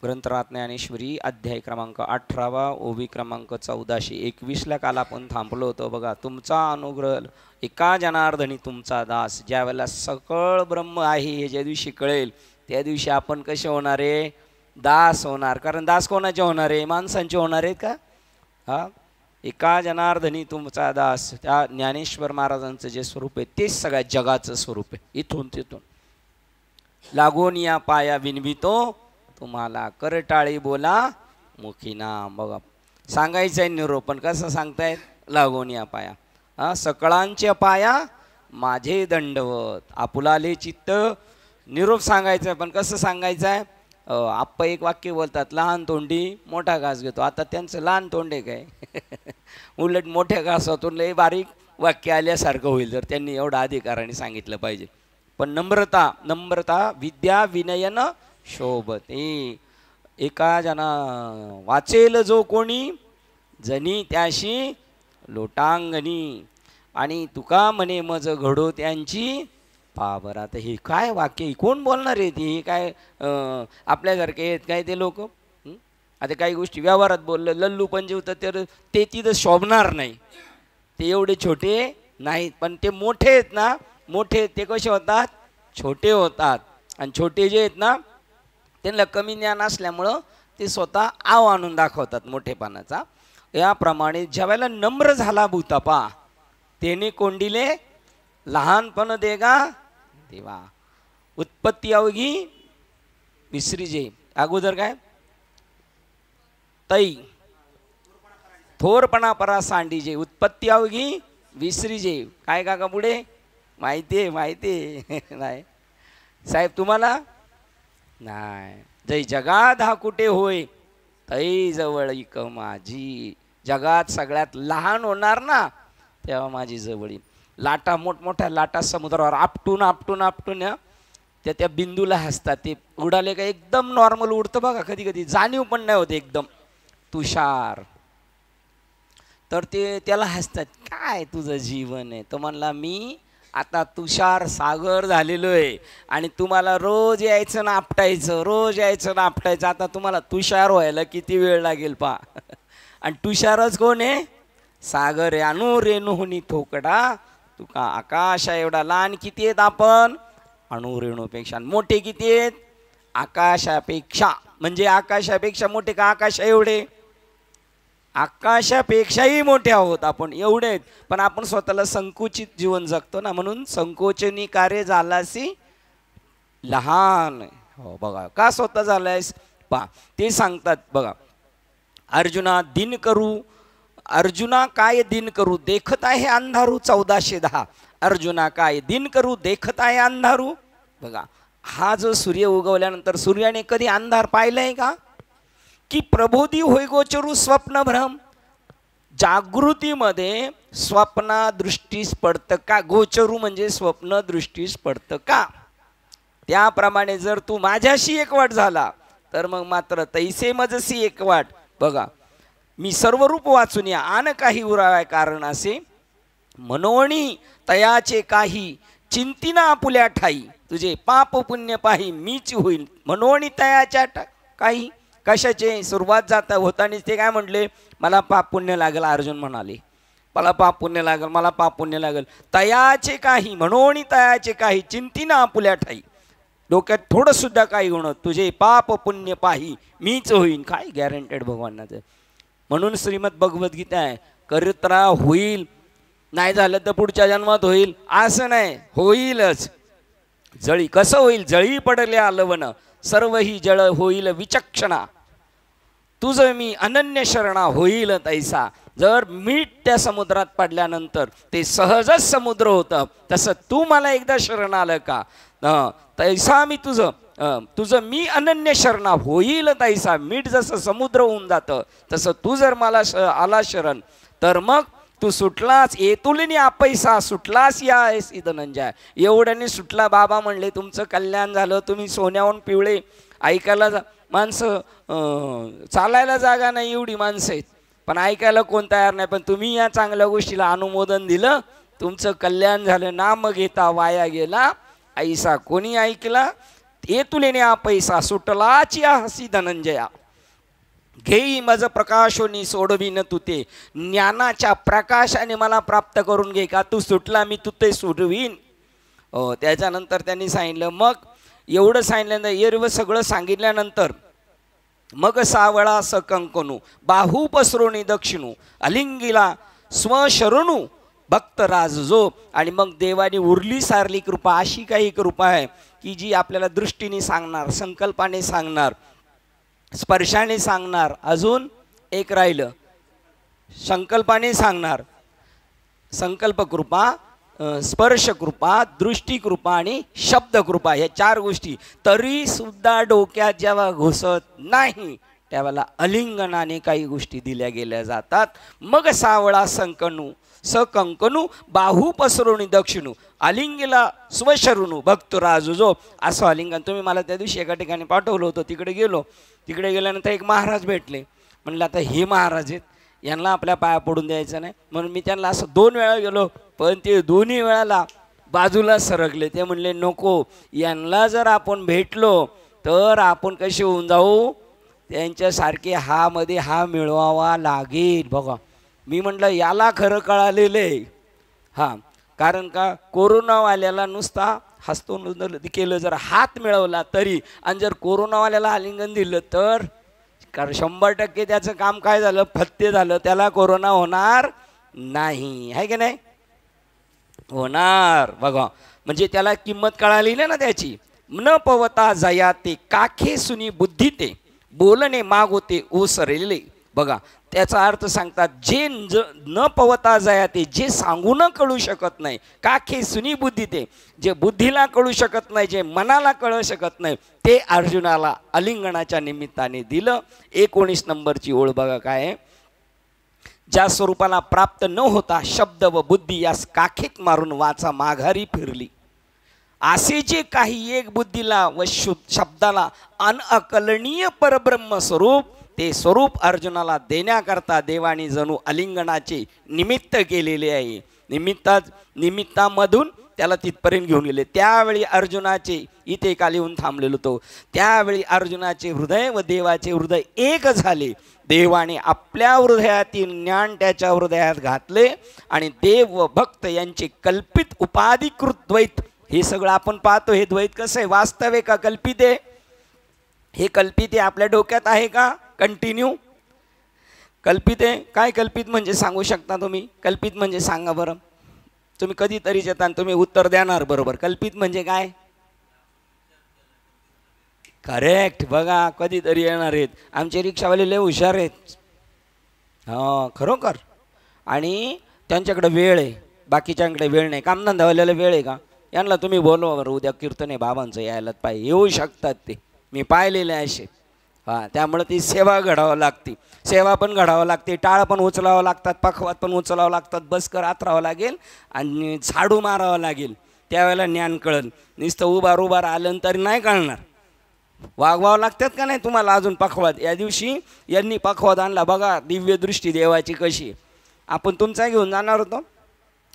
ग्रंथराज ज्ञानेश्वरी अध्याय क्रमांक 18 ओवी क्रमांक 1421 काल आपण थांबलो होतो बघा. तुमचा अनुग्रह एका जनार्दनी तुमचा दास. ज्या वेळेला सकळ ब्रह्म आहे हे ज्या दिवशी कळेल त्या दिवशी आपण कसे होणार आहे? दास होणार. कारण दास कोणाचे होणार आहे? माणसांचे होणार आहेत का? हा, एका जनार्दनी तुमचा दास. त्या ज्ञानेश्वर महाराजांचं जे स्वरूप आहे तेच सगळ्या जगाचं स्वरूप आहे. इथून तिथून लागून या पाया विनवितो तुम्हाला, करटाळी बोला मुखीना. बघा सांगायचं आहे निरोपण. कसं सांगतायत? लागून या पाया. हा, सकळांच्या पाया माझे दंडवत. आपुलाले चित्त निरोप सांगायचं आहे. पण कसं सांगायचं आहे? आप्पा एक वाक्य बोलतात, लहान तोंडी मोठा घास घेतो. आता त्यांचं लहान तोंडे काय उलट मोठ्या घासातून लय बारीक वाक्य आल्यासारखं होईल जर त्यांनी एवढा अधिकाराने सांगितलं पाहिजे. पण नम्रता, नम्रता विद्या विनयन शोभते. एका जना वाचेल जो कोणी जनी त्याशी लोटांगणी. आणि तुका म्हणे मज घडो त्यांची पाबर. आता हे काय वाक्य? कोण बोलणार आहे? ती काय आपल्यासारखे आहेत काय ते लोक? आता काही गोष्टी व्यवहारात बोललं लल्लू पंजे होतं तर ते तिथं शोभणार नाही. ते एवढे छोटे नाहीत. पण ते मोठे आहेत ना, मोठे ते कसे होतात? छोटे होतात. आणि छोटे जे आहेत ना त्यांना कमी ज्ञान असल्यामुळं ते स्वतः आव आणून दाखवतात मोठेपणाचा. याप्रमाणे ज्यावेळेला नम्र झाला भूतापा त्याने कोंडिले लहानपण देगा देवा. उत्पत्ती अवघी विसरीजे. अगोदर काय? तै थोरपणा परा सांडीजे. उत्पत्ती अवघी विसरीजे. काय काका पुढे? माहिती आहे, माहिती आहे. नाही साहेब तुम्हाला नाही. जय जगात हा कुठे होय तै जवळ इक माझी. जगात सगळ्यात लहान होणार ना तेव्हा माझी जवळी. लाटा मोठमोठ्या लाटा समुद्रावर आपटून आपटून आपटून त्या बिंदूला हसतात. ते उडाले का एकदम नॉर्मल उडतं बघा. कधी कधी जाणीव पण नाही होते एकदम तुषार. तर ते त्याला हसतात. काय तुझं जीवन आहे? तो म्हणला मी आता तुषार सागर झालेलो आहे आणि तुम्हाला रोज यायचं ना आपटायचं, रोज यायचं ना आपटायचं. आता तुम्हाला तुषार व्हायला किती वेळ लागेल पा. आणि तुषारच कोण आहे? सागर आहे. अनु रेणुहुनी थोकडा तुका आकाशा एवढा. लहान किती आहेत आपण? अणु रेणूपेक्षा. मोठे किती आहेत? आकाशापेक्षा. म्हणजे आकाशापेक्षा मोठे का? आकाश एवढे. आकाशापेक्षाही मोठे आहोत आपण, एवढे आहेत. पण आपण स्वतःला संकुचित जीवन जगतो ना, म्हणून संकोचनी कार्य झालासी लहान. हो बघा का स्वतः झालायस पा. ते सांगतात बघा. अर्जुना दिन करू, अर्जुना काय दिन करू देखत आहे अंधारू. 1410. अर्जुना काय दिन करू देखत आहे अंधारू. बघा हा जो सूर्य उगवल्यानंतर सूर्याने कधी अंधार पाहिलाय का? की प्रबोधी होय गोचरू स्वप्न भ्रम. जागृतीमध्ये स्वप्न दृष्टीस पडतं का? गोचरू म्हणजे स्वप्न दृष्टीस पडतं का? त्याप्रमाणे जर तू माझ्याशी एकवाट झाला तर मग मात्र तैसे मजसी एकवाट. बघा मी सर्व रूप वाचून या आन काही उरावाय कारण असे मनोणी तयाचे काही चिंतिना आपुल्या ठाई. तुझे पाप पुण्य पाही मीच होईल मनोणी तयाच्या काही. कशाचे? सुरुवात जाता होतानीच ते काय म्हटले? मला पाप पुण्य लागेल. अर्जुन म्हणाले मला पाप पुण्य लागेल, मला पाप पुण्य लागेल. तयाचे काही म्हणून तयाचे काही चिंतिना आपुल्या ठाई. डोक्यात थोडं सुद्धा काही होणं. तुझे पाप पुण्य पाही मीच होईन. काय गॅरंटेड भगवानाचं. म्हणून श्रीमद भगवद्गीता आहे करत राहा होईल. नाही झालं तर पुढच्या जन्मात होईल असं नाही, होईलच. जळी कसं होईल? जळी पडले आलवण सर्व ही जळ होईल विचक्षणा. तुझं मी अनन्य शरणा होईल तैसा. जर मीठ त्या समुद्रात पडल्यानंतर ते सहजच समुद्र होतं तसं तू मला एकदा शरण आलं का तैसा मी तुझं मी अनन्य शरणा होईल तैसा. मीठ जसं समुद्र होऊन जातं तसं तू जर मला आला शरण तर मग तू सुटलास. येतुलिनी आपैसा सुटलास या धनंजय. एवढ्याने सुटला. बाबा म्हणले तुमचं कल्याण झालं. तुम्ही सोन्याहून पिवळे. ऐकायला माणसं चालायला जागा नाही एवढी माणसं आहेत पण ऐकायला कोण तयार नाही. पण तुम्ही या चांगल्या गोष्टीला अनुमोदन दिलं, तुमचं कल्याण झालं. नाम घेता वाया गेला ऐसा कोणी ऐकला ते तुले न्या पैसा सुटलाची हसी धनंजया, घेई मज प्रकाशोनी सोडविन तू ते, ज्ञानाच्या प्रकाशाने मला प्राप्त करून घे का तू सुटला मी तू ते सोडवीन. त्याच्यानंतर त्यांनी सांगितलं, मग एवढं सांगितल्यानंतर एरव सगळं सांगितल्यानंतर मग सावळा सकंकनू बाहू पसरोणी दक्षिणू अलिंगीला स्वशरणू भक्त राज जो. आणि मग देवाने उरली सारली कृपा, अशी काही कृपा आहे की जी आपल्याला दृष्टीने सांगणार, संकल्पाने सांगणार, स्पर्शाने सांगणार, अजून एक राहिलं संकल्पाने सांगणार. संकल्प कृपा, स्पर्श कृपा, दृष्टी कृपा आणि शब्द कृपा, या 4 गोष्टी. तरी सुद्धा डोक्यात जेव्हा घुसत नाही त्यावेळेला अलिंगनाने काही गोष्टी दिल्या गेल्या जातात. मग सावळा सकंकनू बाहू पसरोणी दक्षिणू अलिंगीला स्वशरणू भक्त राजूजो. असं आलिंगन. तुम्ही मला त्या दिवशी एका ठिकाणी पाठवलं होतं, तिकडे गेलो. तिकडे गेल्यानंतर एक महाराज भेटले. म्हणलं आता हे महाराज आहेत, यांना आपल्या पाया पडून द्यायचं नाही, म्हणून मी त्यांना असं 2 वेळा गेलो, पण ते दोन्ही वेळाला बाजूला सरकले. ते म्हणले नको, यांना जर आपण भेटलो तर आपण कसे होऊन जाऊ, त्यांच्यासारखे हा मध्ये हा मिळवावा लागेल. बघा, मी म्हटलं याला खरं कळालेलं आहे. हां, कारण का कोरोनावाल्याला नुसता हसतो केलं, जर हात मिळवला तरी, आणि जर कोरोनावाल्याला आलिंगन दिलं तर कारण 100% त्याचं काम काय झालं, फत्ते झालं, त्याला कोरोना होणार नाही, आहे की नाही? होणार. बघा, म्हणजे त्याला किंमत कळाली ना त्याची. न पवता जया ते काखे सुनी बुद्धी ते, बोलणे मागोते ओसरले. बघा, त्याचा अर्थ सांगतात, जे न पवता जया ते, जे सांगू न कळू शकत नाही, काखे सुनी बुद्धी ते, जे बुद्धीला कळू शकत नाही, जे मनाला कळू शकत नाही, ते अर्जुनाला अलिंगनाच्या निमित्ताने दिलं. 19 नंबरची ओळ बघा काय आहे, ज्या स्वरूपाला प्राप्त न होता शब्द व बुद्धी यास काखेत मारून वाचा माघारी फिरली. असे जे काही एक बुद्धीला व शब्दाला अनअकलनीय परब्रह्म स्वरूप, ते स्वरूप अर्जुनाला देण्याकरता देवानी जणू अलिंगनाचे निमित्त केलेले आहे. निमित्तामधून त्याला तिथपर्यंत घेऊन गेले. त्यावेळी अर्जुनाचे, इथे काल येऊन थांबलेलो तो, त्यावेळी अर्जुनाचे हृदय व देवाचे हृदय एक झाले. देवाने आपल्या हृदयातील ज्ञान त्याच्या हृदयात घातले आणि देव व भक्त यांचे कल्पित उपाधिकृत द्वैत, हे सगळं आपण पाहतो. हे द्वैत कसं आहे, वास्तव आहे का कल्पित आहे? हे कल्पित आहे, आपल्या डोक्यात आहे का कंटिन्यू? कल्पित आहे. काय कल्पित म्हणजे सांगू शकता तुम्ही? कल्पित म्हणजे सांगा बरं, तुम्ही कधीतरीच येता तुम्ही उत्तर देणार बरोबर. कल्पित म्हणजे काय? करेक्ट. बघा, कधीतरी येणार आहेत. आमचे रिक्षावाले लय हुशार आहेत, हां खरोखर. आणि त्यांच्याकडे वेळ आहे, बाकीच्यांकडे वेळ नाही. कामधंदावाल्याला वेळ आहे का? यांना तुम्ही बोलवा बरं, उद्या कीर्तन आहे बाबांचं, यायलाच पाहिजे, येऊ शकतात ते, मी पाहिलेले आहे असे. हां, त्यामुळे ती सेवा घडावं लागते, सेवा पण घडावं लागते, टाळ पण उचलावं लागतात, पखवात पण उचलावं लागतात, बसकर आतरावं लागेल आणि झाडू मारावं लागेल. त्यावेळेला ज्ञान कळेल. नुसतं उभा आलं तरी नाही कळणार. वागवावं लागतात का नाही तुम्हाला अजून पखवात? या दिवशी यांनी पखवात आणला बघा, दिव्य दृष्टी देवाची कशी. आपण तुमचा घेऊन जाणार होतो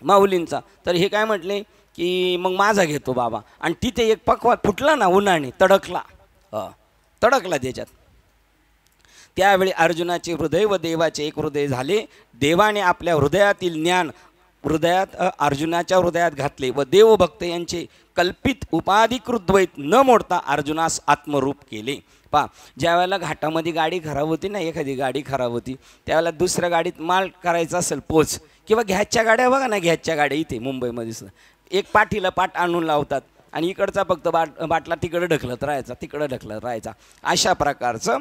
माऊलींचा, तर हे काय म्हटले की मग माझा घेतो बाबा. आणि तिथे एक पखवात फुटला ना उन्हाने, तडकला त्याच्यात. त्यावेळी अर्जुनाचे हृदय व देवाचे एक हृदय झाले. देवाने आपल्या हृदयातील ज्ञान अर्जुनाच्या हृदयात घातले व देवभक्त यांचे कल्पित उपाधिकृत द्वैत न मोडता अर्जुनास आत्मरूप केले. पहा, ज्या वेळेला घाटामध्ये गाडी खराब होती ना, एखादी गाडी खराब होती, त्यावेळेला दुसऱ्या गाडीत माल करायचा असेल पोच, किंवा गॅसच्या गाड्या बघा ना, गॅसच्या गाड्या इथे मुंबईमध्ये सुद्धा एक पाठीला पाठ आणून लावतात आणि इकडचा फक्त बाटला तिकडं ढकलत राहायचा. अशा प्रकारचं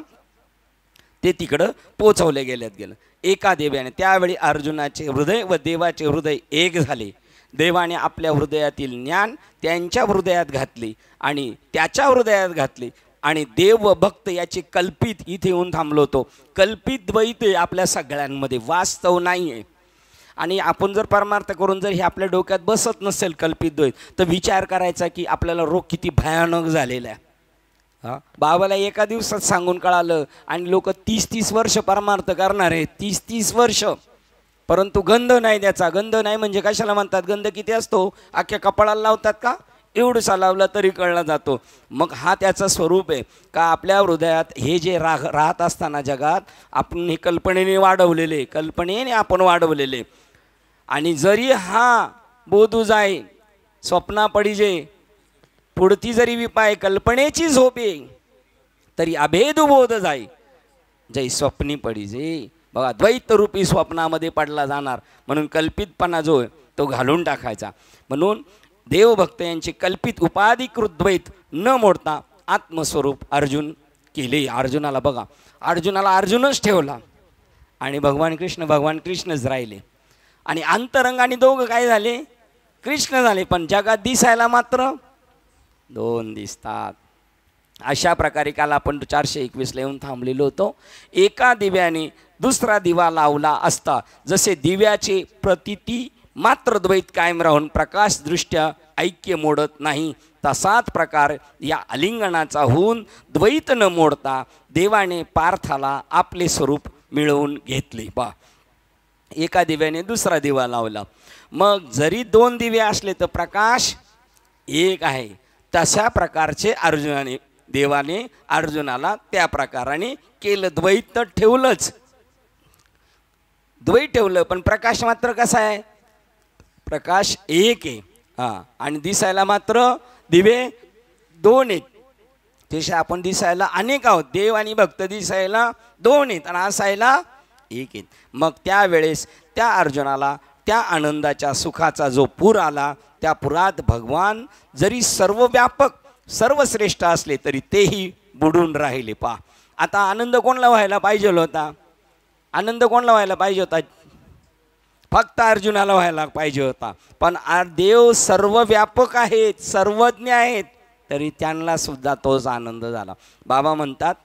ते तिकडं पोचवले गेलं एका देवाने. त्यावेळी अर्जुनाचे हृदय व देवाचे हृदय एक झाले. देवाने आपल्या हृदयातील ज्ञान त्यांच्या हृदयात घातले आणि त्याच्या हृदयात घातले आणि देव व भक्त याचे कल्पित, इथे येऊन थांबलो होतो, कल्पित द्वैत आपल्या सगळ्यांमध्ये, वास्तव नाही आहे. आणि आपण जर परमार्थ करून जर हे आपल्या डोक्यात बसत नसेल कल्पित द्वैत, तर विचार करायचा की आपल्याला रोग किती भयानक झालेला आहे. हां, बाबाला एका दिवसात सांगून कळालं आणि लोक 30-30 वर्ष परमार्थ करणार आहेत, 30-30 वर्ष, परंतु गंध नाही त्याचा. गंध नाही म्हणजे कशाला म्हणतात? गंध किती असतो? अख्ख्या कपाळाला लावतात का? एवढंसा लावला तरी कळला जातो. मग हा त्याचं स्वरूप आहे का आपल्या हृदयात हे जे राहत असताना जगात आपण हे कल्पनेने वाढवलेले, कल्पनेने आपण वाढवलेले. आणि जरी हा बोधू जाय स्वप्ना पडिजे, पुढती जरी विपाय कल्पनेची झोपे, तरी अभेद बोध जाई जै स्वप्नी पडिजे. बघा, द्वैत रूपी स्वप्नामध्ये पडला जाणार. म्हणून कल्पितपणा जो आहे तो घालून टाकायचा. म्हणून देवभक्त यांची कल्पित उपाधिकृत द्वैत न मोडता आत्मस्वरूप अर्जुन केले. अर्जुनाला बघा, अर्जुनाला अर्जुनच ठेवला आणि भगवान कृष्णच राहिले. आणि अंतरंगाने दोघं काय झाले? कृष्ण झाले. पण जगात दिसायला मात्र दोन दिसतात. अशा प्रकारे काल आपण 421ला येऊन थांबलेलो होतो. एका दिव्याने दुसरा दिवा लावला असता जसे दिव्याचे प्रतिती मात्र द्वैत कायम राहून प्रकाशदृष्ट्या ऐक्य मोडत नाही, तसाच प्रकार या अलिंगनाचा होऊन द्वैत न मोडता देवाने पार्थाला आपले स्वरूप मिळवून घेतले. बा, एका दिव्याने दुसरा दिवा लावला. मग जरी दोन दिवे असले तर प्रकाश एक आहे. तशा प्रकारचे देवाने अर्जुनाला त्या प्रकाराने केलं. द्वैत तर ठेवलंच, द्वैत ठेवलं, पण प्रकाश मात्र कसा आहे? प्रकाश एक आहे. हां, आणि दिसायला मात्र दिवे दोन आहेत. तसे आपण दिसायला अनेक आहोत. देव आणि भक्त दिसायला दोन आहेत आणि असायला एक आहेत. मग त्यावेळेस त्या अर्जुनाला त्या आनंदाच्या सुखाचा जो पूर आला, त्या पुरात भगवान जरी सर्वव्यापक सर्वश्रेष्ठ असले तरी तेही बुडून राहिले. पा, आता आनंद कोणाला व्हायला पाहिजे होता? आनंद कोणाला व्हायला पाहिजे होता? फक्त अर्जुनाला व्हायला पाहिजे होता. पण देव सर्वव्यापक आहेत, सर्वज्ञ आहेत, तरी त्यांना सुद्धा तोच आनंद झाला. बाबा म्हणतात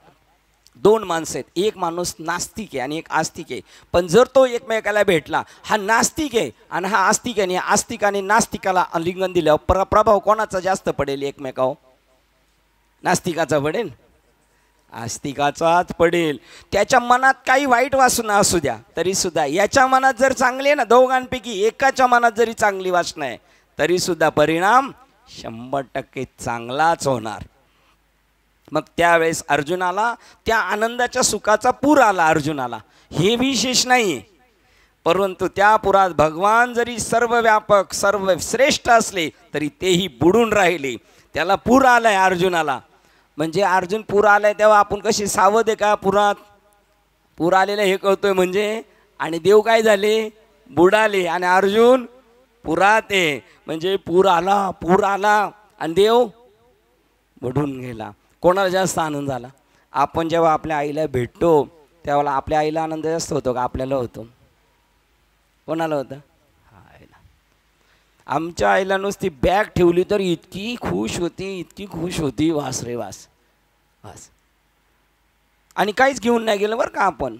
दोन माणसं आहेत, एक माणूस नास्तिक आहे आणि एक आस्तिक आहे. पण जर तो एकमेकाला भेटला, हा नास्तिक आहे आणि हा आस्तिक आहे, आणि आस्तिकाने नास्तिकाला आलिंगन दिल्यावर प्रभाव कोणाचा जास्त पडेल एकमेकावर? नास्तिकाचा पडेल, आस्तिकाचाच पडेल. त्याच्या मनात काही वाईट वासना असू द्या तरी सुद्धा, याच्या मनात जर चांगली आहे ना, दोघांपैकी एकाच्या मनात जरी चांगली वासना आहे तरी सुद्धा परिणाम 100% चांगलाच होणार. मग त्यावेळेस अर्जुनाला त्या आनंदाच्या सुखाचा पूर आला. अर्जुनाला हे विशेष नाही, परंतु त्या पुरात भगवान जरी सर्वव्यापक सर्वश्रेष्ठ असले तरी तेही बुडून राहिले. त्याला पूर आलाय अर्जुनाला. म्हणजे अर्जुन पूर आलाय तेव्हा आपण कशी सावध आहे का? पुरात पूर आलेलं हे कळतोय म्हणजे, आणि देव काय झाले? बुडाले. आणि अर्जुन पुरात आहे म्हणजे पूर आला आणि देव बुडून गेला. कोणाला जास्त आनंद झाला? आपण जेव्हा आपल्या आईला भेटतो तेव्हा आपल्या आईला आनंद जास्त होतो का आपल्याला होतो? कोणाला होतं? आईला. आमच्या आईला नुसती बॅग ठेवली तर इतकी खुश होती, वास रे वास. आणि काहीच घेऊन नाही गेलं बरं का. आपण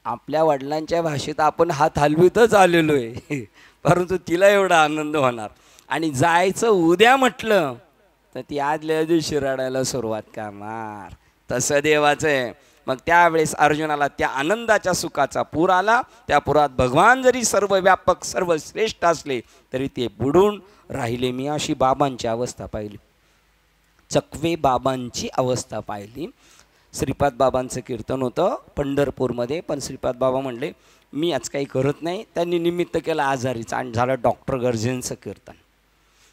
आपल्या वडिलांच्या भाषेत आपण हात हलवीतच आलेलो आहे, परंतु तिला एवढा आनंद होणार. आणि जायचं उद्या म्हटलं तर ती आदल्या दिवशी रडायला सुरुवात करणार. तसं देवाचं आहे. मग त्यावेळेस अर्जुनाला त्या आनंदाच्या सुखाचा पूर आला. त्या पुरात भगवान जरी सर्वव्यापक सर्वश्रेष्ठ असले तरी ते बुडून राहिले. मी अशी बाबांची अवस्था पाहिली, चकवे बाबांची अवस्था पाहिली. श्रीपाद बाबांचं कीर्तन होतं पंढरपूरमध्ये, पण श्रीपाद बाबा म्हणले मी आज काही करत नाही. त्यांनी निमित्त केलं आजारीचं आणि झालं डॉक्टर गर्जेंचं कीर्तन.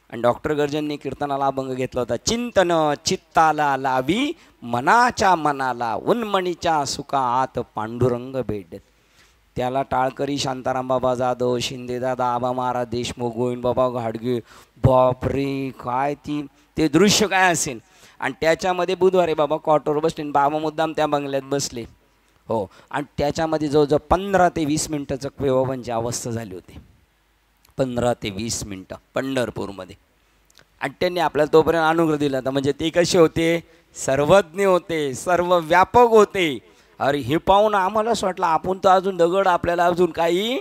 आणि डॉक्टर गर्जनने कीर्तनाला अभंग घेतला होता, चिंतन चित्ताला लावी मनाच्या मनाला उन्मणीच्या सुखा आत पांडुरंग भेट. त्याला टाळकरी, शांताराम बाबा जाधव, शिंदेदादा, आबा महाराज देशमुख, गोविंद बाबा घाडगे, बापरे काय ते दृश्य काय असेल. आणि त्याच्यामध्ये बुधवारी बाबा कॉटवर बसले, बाबा मुद्दाम त्या बंगल्यात बसले. हो, आणि त्याच्यामध्ये जवळजवळ 15 ते 20 मिनटाचं बाबांची अवस्था झाली होती. 15 ते 20 मिनटं पंढरपूरमध्ये. आणि त्यांनी आपल्याला तोपर्यंत अनुग्रह दिला होता. म्हणजे ते कसे होते? सर्वज्ञ होते, सर्वव्यापक होते. अरे हे पाहून आम्हाला असं वाटलं आपण तर अजून दगड, आपल्याला अजून काही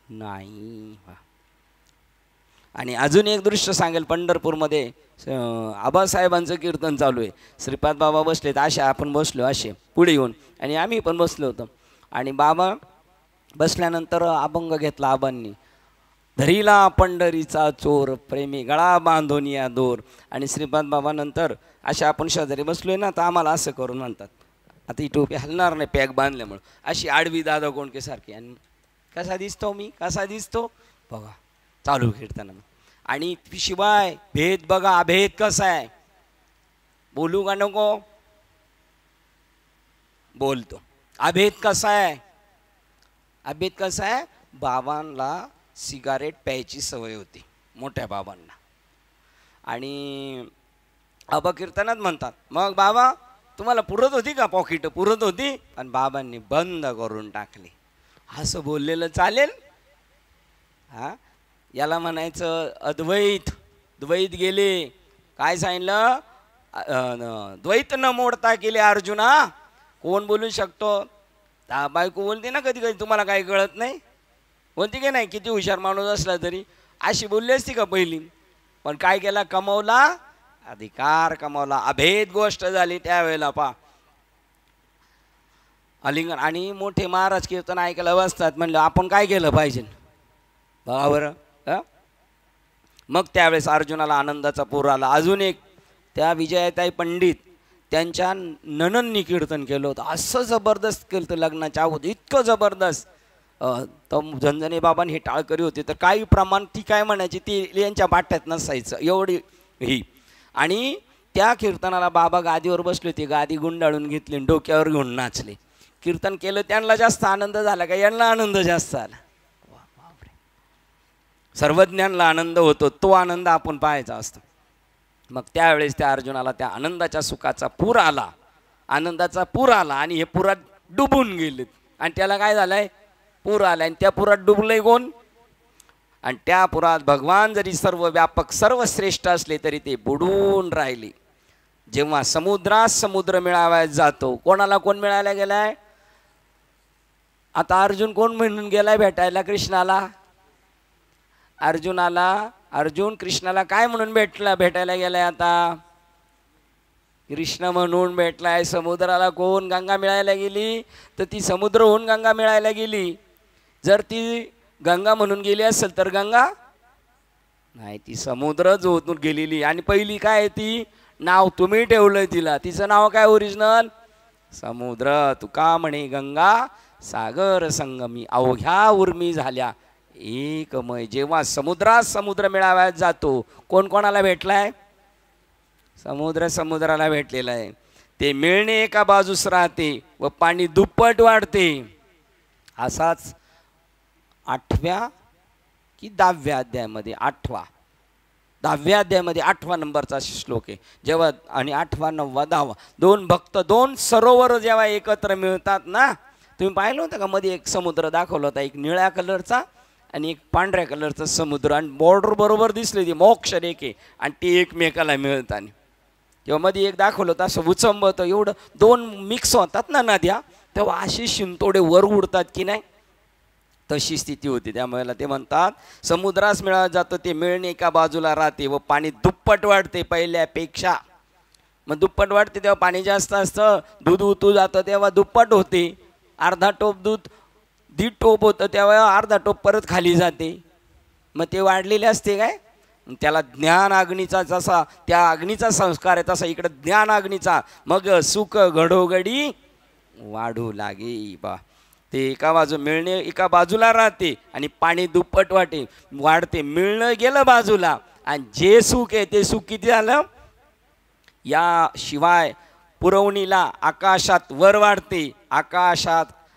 नाही. आणि अजून एक दृश्य सांगेल, पंढरपूरमध्ये आबासाहेबांचं कीर्तन चालू आहे. श्रीपाद बाबा बसलेत, असे आपण बसलो असे पुढे येऊन, आणि आम्ही पण बसलो होतो. आणि बाबा बसल्यानंतर अभंग घेतला आबांनी. धरीला पंढरीचा चोर, प्रेमी गळा बांधून या दोर. आणि श्रीपाद बाबा नंतर अशा आपण शेजारी बसलोय ना, तर आम्हाला असं करून म्हणतात, आता ही टोपी हलणार नाही पॅक बांधल्यामुळं, अशी आडवी दादा कोंडके सारखी. आणि कसा दिसतो मी, कसा दिसतो बघा चालू कीर्तन. आणि शिवाय भेद बघा, अभेद कसा आहे, बोलू का नको, बोलतो. अभेद कसा आहे, अभेद कसा आहे, बाबांना सिगारेट प्यायची सवय होती, मोठ्या बाबांना. आणि आबा कीर्तनात म्हणतात, मग बाबा तुम्हाला पुरत होती का, पॉकेट पुरत होती, आणि बाबांनी बंद करून टाकली. असं बोललेलं चालेल? हा, याला म्हणायचं अद्वैत. द्वैत गेले, काय सांगितलं, द्वैत न मोडता केले अर्जुना. कोण बोलू शकतो, बायको बोलते ना कधी कधी, तुम्हाला काही कळत नाही बोलते की नाही, किती हुशार माणूस असला तरी अशी बोलली असती का पहिली. पण काय केला, कमवला अधिकार, कमवला. अभेद गोष्ट झाली त्यावेळेला. पा अलिंगन. आणि मोठे महाराज कीर्तन ऐकायला बसतात, म्हणलं आपण काय केलं पाहिजे बघा बरं. मग त्यावेळेस अर्जुनाला आनंदाचा पूर आला. अजून एक त्या विजयाताई पंडित त्यांच्या नणंदनी कीर्तन केलं होतं, असं जबरदस्त केलं होतं लग्नाच्या अगोदर, इतकं जबरदस्त. तर झणझणे बाबांनी हे टाळकरी होते, तर काही प्रमाण ती काय म्हणायची, ती यांच्या पाट्यात नसायचं एवढी ही. आणि त्या कीर्तनाला बाबा गादीवर बसले होते, गादी गुंडाळून घेतली, डोक्यावर घेऊन नाचले. कीर्तन केलं, त्यांना जास्त आनंद झाला का यांना आनंद जास्त आला. सर्वज्ञांना आनंद होतो, तो आनंद आपण पाहायचा असतो. मग त्यावेळेस त्या अर्जुनाला त्या आनंदाच्या सुखाचा पूर आला, आनंदाचा पूर आला. आणि हे पुरात डुबून गेलेत. आणि त्याला काय झालंय, पूर आलाय. आणि त्या पुरात डुबलंय कोण, आणि त्या पुरात भगवान जरी सर्व व्यापक सर्वश्रेष्ठ असले तरी ते बुडून राहिले. जेव्हा समुद्रात समुद्र मिळावायला जातो, कोणाला कोण मिळायला गेलाय, आता अर्जुन कोण म्हणून गेलाय भेटायला कृष्णाला, अर्जुन कृष्णाला काय म्हणून भेटायला गेलाय, आता कृष्ण म्हणून भेटलाय. समुद्राला कोण, गंगा मिळायला गेली, तर ती समुद्र होऊन गंगा मिळायला गेली. जर ती गंगा म्हणून गेली असेल तर गंगा नाही, ती समुद्रच होतून गेलेली. आणि पहिली काय ती नाव तुम्ही ठेवलंय तिला, तिचं नाव काय ओरिजिनल, समुद्र. तुका म्हणे गंगा सागर संगमी, अवघ्या उर्मी झाल्या एकमय. जेव्हा समुद्रात समुद्र मिळाव्यात जातो, कोण कोणाला भेटलाय, समुद्र समुद्राला भेटलेला आहे. ते मिळणे एका बाजूस राहते व पाणी दुप्पट वाढते. असाच 8व्या की 10व्या अध्यायामध्ये, 10व्या अध्यायामध्ये 8वा नंबरचा श्लोक आहे. जेव्हा आणि 8वा 9वा 10वा दोन भक्त, दोन सरोवर जेव्हा एकत्र मिळतात ना, तुम्ही पाहिलं होतं का मध्ये एक समुद्र दाखवला होता, एक निळ्या कलरचा आणि एक पांढऱ्या कलरचा समुद्र, आणि बॉर्डर बरोबर दिसली ती मोक्ष रेखे, आणि ती एकमेकाला मिळतात. तेव्हा मध्ये एक दाखवलं होतं असं उचंबतं, एवढं दोन मिक्स होतात ना नद्या, तेव्हा अशी शिंतोडे वर उडतात की नाही, तशी स्थिती होती. त्यामुळे ते म्हणतात समुद्रास मिळालं जातं, ते मिळणे एका बाजूला राहते व पाणी दुप्पट वाढते पहिल्यापेक्षा. मग दुप्पट वाढते तेव्हा पाणी जास्त असतं, दूध उतू जातं तेव्हा दुप्पट होते. अर्धा टोप दूध 1.5 टोप होतं तेव्हा अर्धा टोप परत खाली जाते. मग ते वाढलेले असते काय, त्याला ज्ञान अग्नीचा, जसा त्या अग्नीचा संस्कार आहे तसा इकडे ज्ञान अग्नीचा. मग सुख घडोघडी वाढू लागे. बा ते एका बाजू मिळणे एका बाजूला राहते आणि पाणी दुप्पट वाढते. मिळणं गेलं बाजूला, आणि जे सुख आहे ते सुख किती झालं, या शिवाय पुरवणीला आकाशात वर वाढते.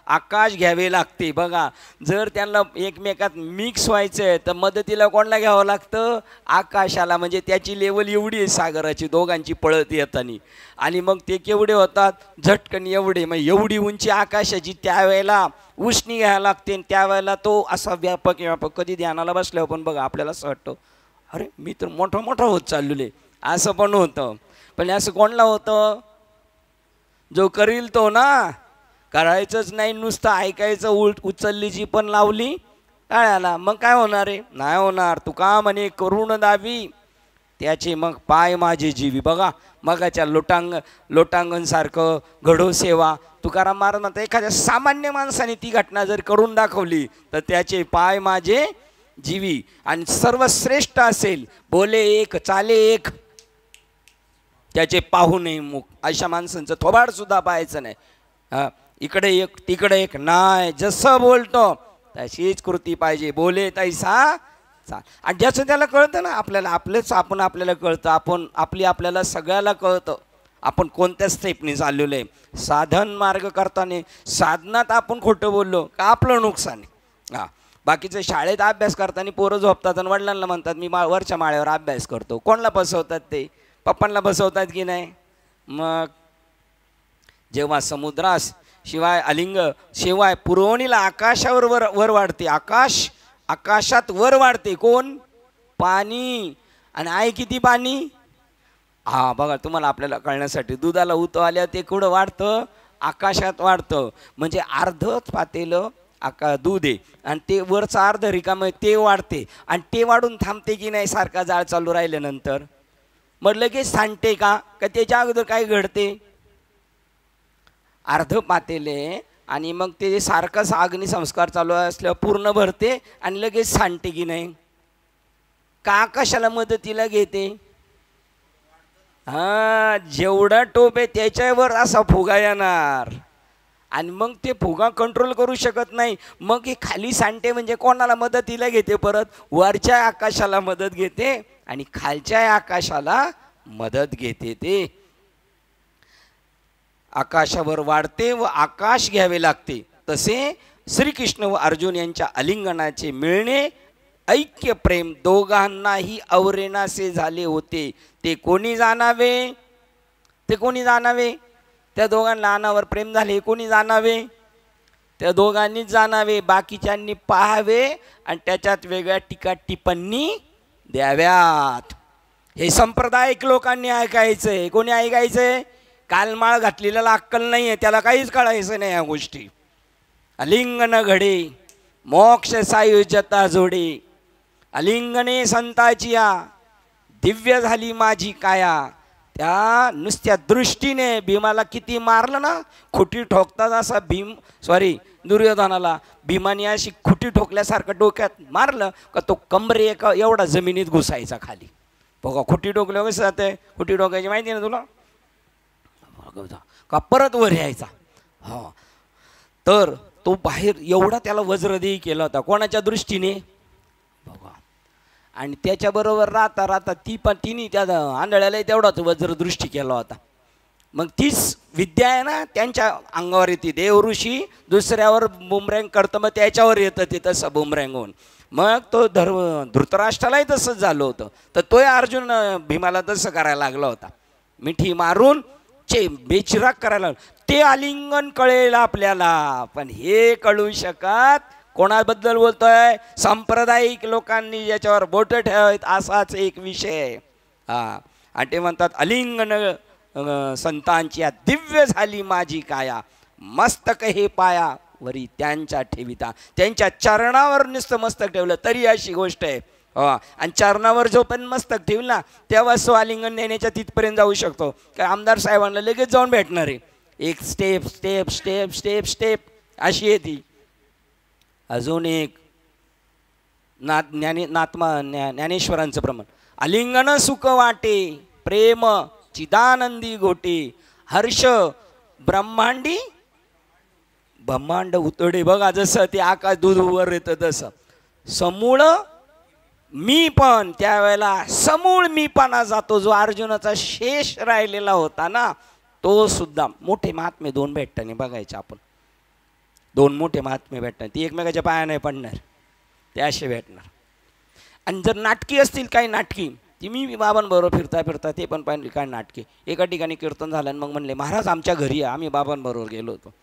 आकाश घ्यावे लागते. बघा जर त्यांना एकमेकात मिक्स व्हायचं आहे तर मदतीला कोणाला घ्यावं लागतं, आकाशाला. म्हणजे त्याची लेवल एवढी आहे सागराची, दोघांची पळत येतानी. आणि मग ते केवढे होतात, झटकन एवढे. मग एवढी उंची आकाशाची, त्यावेळेला उष्णी घ्यायला लागते. त्यावेळेला तो असा व्यापक. कधी ध्यानाला बसल्यावर पण बघा आपल्याला असं वाटतं, अरे मी तर मोठं होत चाललेले, असं पण होतं. पण असं कोणाला होतं, जो करील तो ना. करायचंच नाही, नुसतं ऐकायचं, उचललीची पण लावली टाळ्याला, मग काय होणार आहे, नाही होणार. तुका म्हणे करुण दावी त्याचे मग पाय माझे जीवी. बघा मगाच्या लोटांगणसारखं घडो सेवा. तुकाराम महाराज म्हणतात एखाद्या सामान्य माणसाने ती घटना जर करून दाखवली तर त्याचे पाय माझे जीवी आणि सर्वश्रेष्ठ असेल, बोले एक चाले एक, त्याचे पाहू नये मुख, अशा माणसांचं थोबाड सुद्धा पाहायचं नाही. इकडे एक तिकडे एक नाही, जसं बोलतो तशीच कृती पाहिजे. बोले तैसा चाल. आणि ज्याचं त्याला कळतं ना, आपल्याला आपल्याला कळतं, आपल्याला सगळ्याला कळतं आपण कोणत्या स्टेपने चाललेलो आहे. साधन मार्ग करताना साधनात आपण खोटं बोललो का आपलं नुकसान आहे. बाकीचं शाळेत अभ्यास करताना पोरं झोपतात आणि वडिलांना म्हणतात मी वरच्या माळ्यावर अभ्यास करतो. कोणाला बसवतात ते? पप्पांना बसवतात की नाही? मग जेव्हा समुद्रास शिवाय अलिंग शिवाय पुरवणीला आकाशावर वर वाढते, आकाशात वर वाढते कोण? पाणी. आणि आहे किती पाणी? बघा तुम्हाला आपल्याला कळण्यासाठी, दुधाला उतो आल्या ते कुठं वाढतं? आकाशात वाढतं. म्हणजे अर्धच पातेलं दूध आहे आणि ते वरचं अर्ध रिकामं ते वाढते. आणि ते वाढून थांबते की नाही सारखा जाळ चालू राहिल्यानंतर? मग लगेच सांडते का त्याच्या अगोदर काय घडते? अर्ध पातेले आणि मग ते सारखंच अग्निसंस्कार चालू असल्यावर पूर्ण भरते आणि लगेच सांडते की नाही? का कशाला मदतीला घेते? जेवढा टोप आहे त्याच्यावर असा फुगा येणार आणि मग ते फुगा कंट्रोल करू शकत नाही. मग हे खाली सांडते म्हणजे कोणाला मदतीला घेते? परत वरच्या आकाशाला मदत घेते आणि खालच्या आकाशाला मदत घेते. ते आकाशावर वाढते व आकाश घ्यावे लागते. तसे श्रीकृष्ण व अर्जुन यांच्या अलिंगनाचे मिळणे ऐक्य प्रेम दोघांनाही अवरेनासे झाले होते. ते कोणी जाणावे? त्या दोघांना अनावर प्रेम झाले, कोणी जाणावे? त्या दोघांनीच जाणावे. बाकीच्यांनी पाहावे आणि त्याच्यात वेगळ्या टीका टिप्पणी द्याव्यात. हे सांप्रदायिक लोकांनी ऐकायचंय. कोणी ऐकायचंय? कालमाळ घातलेल्याला अक्कल नाहीये, त्याला काहीच कळायचं नाही या गोष्टी. अलिंगन घडे मोक्ष सायुज्यता जोडे, अलिंगने संताची दिव्य झाली माझी काया. त्या नुसत्या दृष्टीने भीमाला किती मारलं ना, खुटी ठोकतात असा दुर्योधनाला भीमाने अशी खुटी ठोकल्यासारखं डोक्यात मारलं का तो कमरे एका एवढा जमिनीत घुसायचा खाली. बघा खुटी ठोकल्या कसं जाते? खुटी ठोकायची माहिती ना तुला? का परत वर यायचा. तर तो बाहेर एवढा त्याला वज्रदेही केला होता. कोणाच्या दृष्टीने? बघा. आणि त्याच्याबरोबर राहता तिने त्या आंधळ्याला तेवढाच वज्रदृष्टी केला होता. मग तीच विद्या आहे ना त्यांच्या अंगावर येते. देव ऋषी दुसऱ्यावर बुमरँग करतं, मग त्याच्यावर येतं ते तसं बुमरँग होऊन. मग तो धृतराष्ट्रालाही तसंच झालं होतं. तर तोय अर्जुन भीमाला तसं करायला लागला होता. मिठी मारून बेचिराग करायला. ते आलिंगन कळेल आपल्याला, पण हे कळू शकत कोणाबद्दल बोलतोय? सांप्रदायिक लोकांनी याच्यावर बोट ठेवायत असाच एक विषय. आणि ते म्हणतात अलिंगन संतांची दिव्य झाली माझी काया, मस्तक हे पाया वरी त्यांच्या ठेविता. त्यांच्या चरणावर नुसतं मस्तक ठेवलं तरी अशी गोष्ट आहे. आणि चरणावर जो पण मस्तक ठेवलं ना तेव्हा आलिंगन देण्याच्या तिथपर्यंत जाऊ शकतो. काय आमदार साहेबांना लगेच जाऊन भेटणार आहे? एक step step step step step अशी आहे ती. अजून एक ज्ञानेश्वरांचं प्रमाण, अलिंगन सुख वाटे प्रेम चिदानंदी घोटे, हर्ष ब्रह्मांडी ब्रह्मांड उतडे. बघा जसं ते आकाश दूध वर येतं तसं समूळ मी पण त्यावेळेला समूळ मीपणा जातो. जो अर्जुनाचा शेष राहिलेला होता ना तो सुद्धा. मोठे महात्मे दोन भेटताना बघायचे आपण, दोन मोठे महात्मे भेटतात ती एकमेकाच्या पाया नाही पडणार, ते असे भेटणार. आणि जर नाटकी असतील काही नाटकी, ती मी बाबांबरोबर फिरता ते पण पाहिली काय नाटकी. एका ठिकाणी कीर्तन झालं आणि मग म्हणले महाराज आमच्या घरी या. आम्ही बाबांबरोबर गेलो होतो.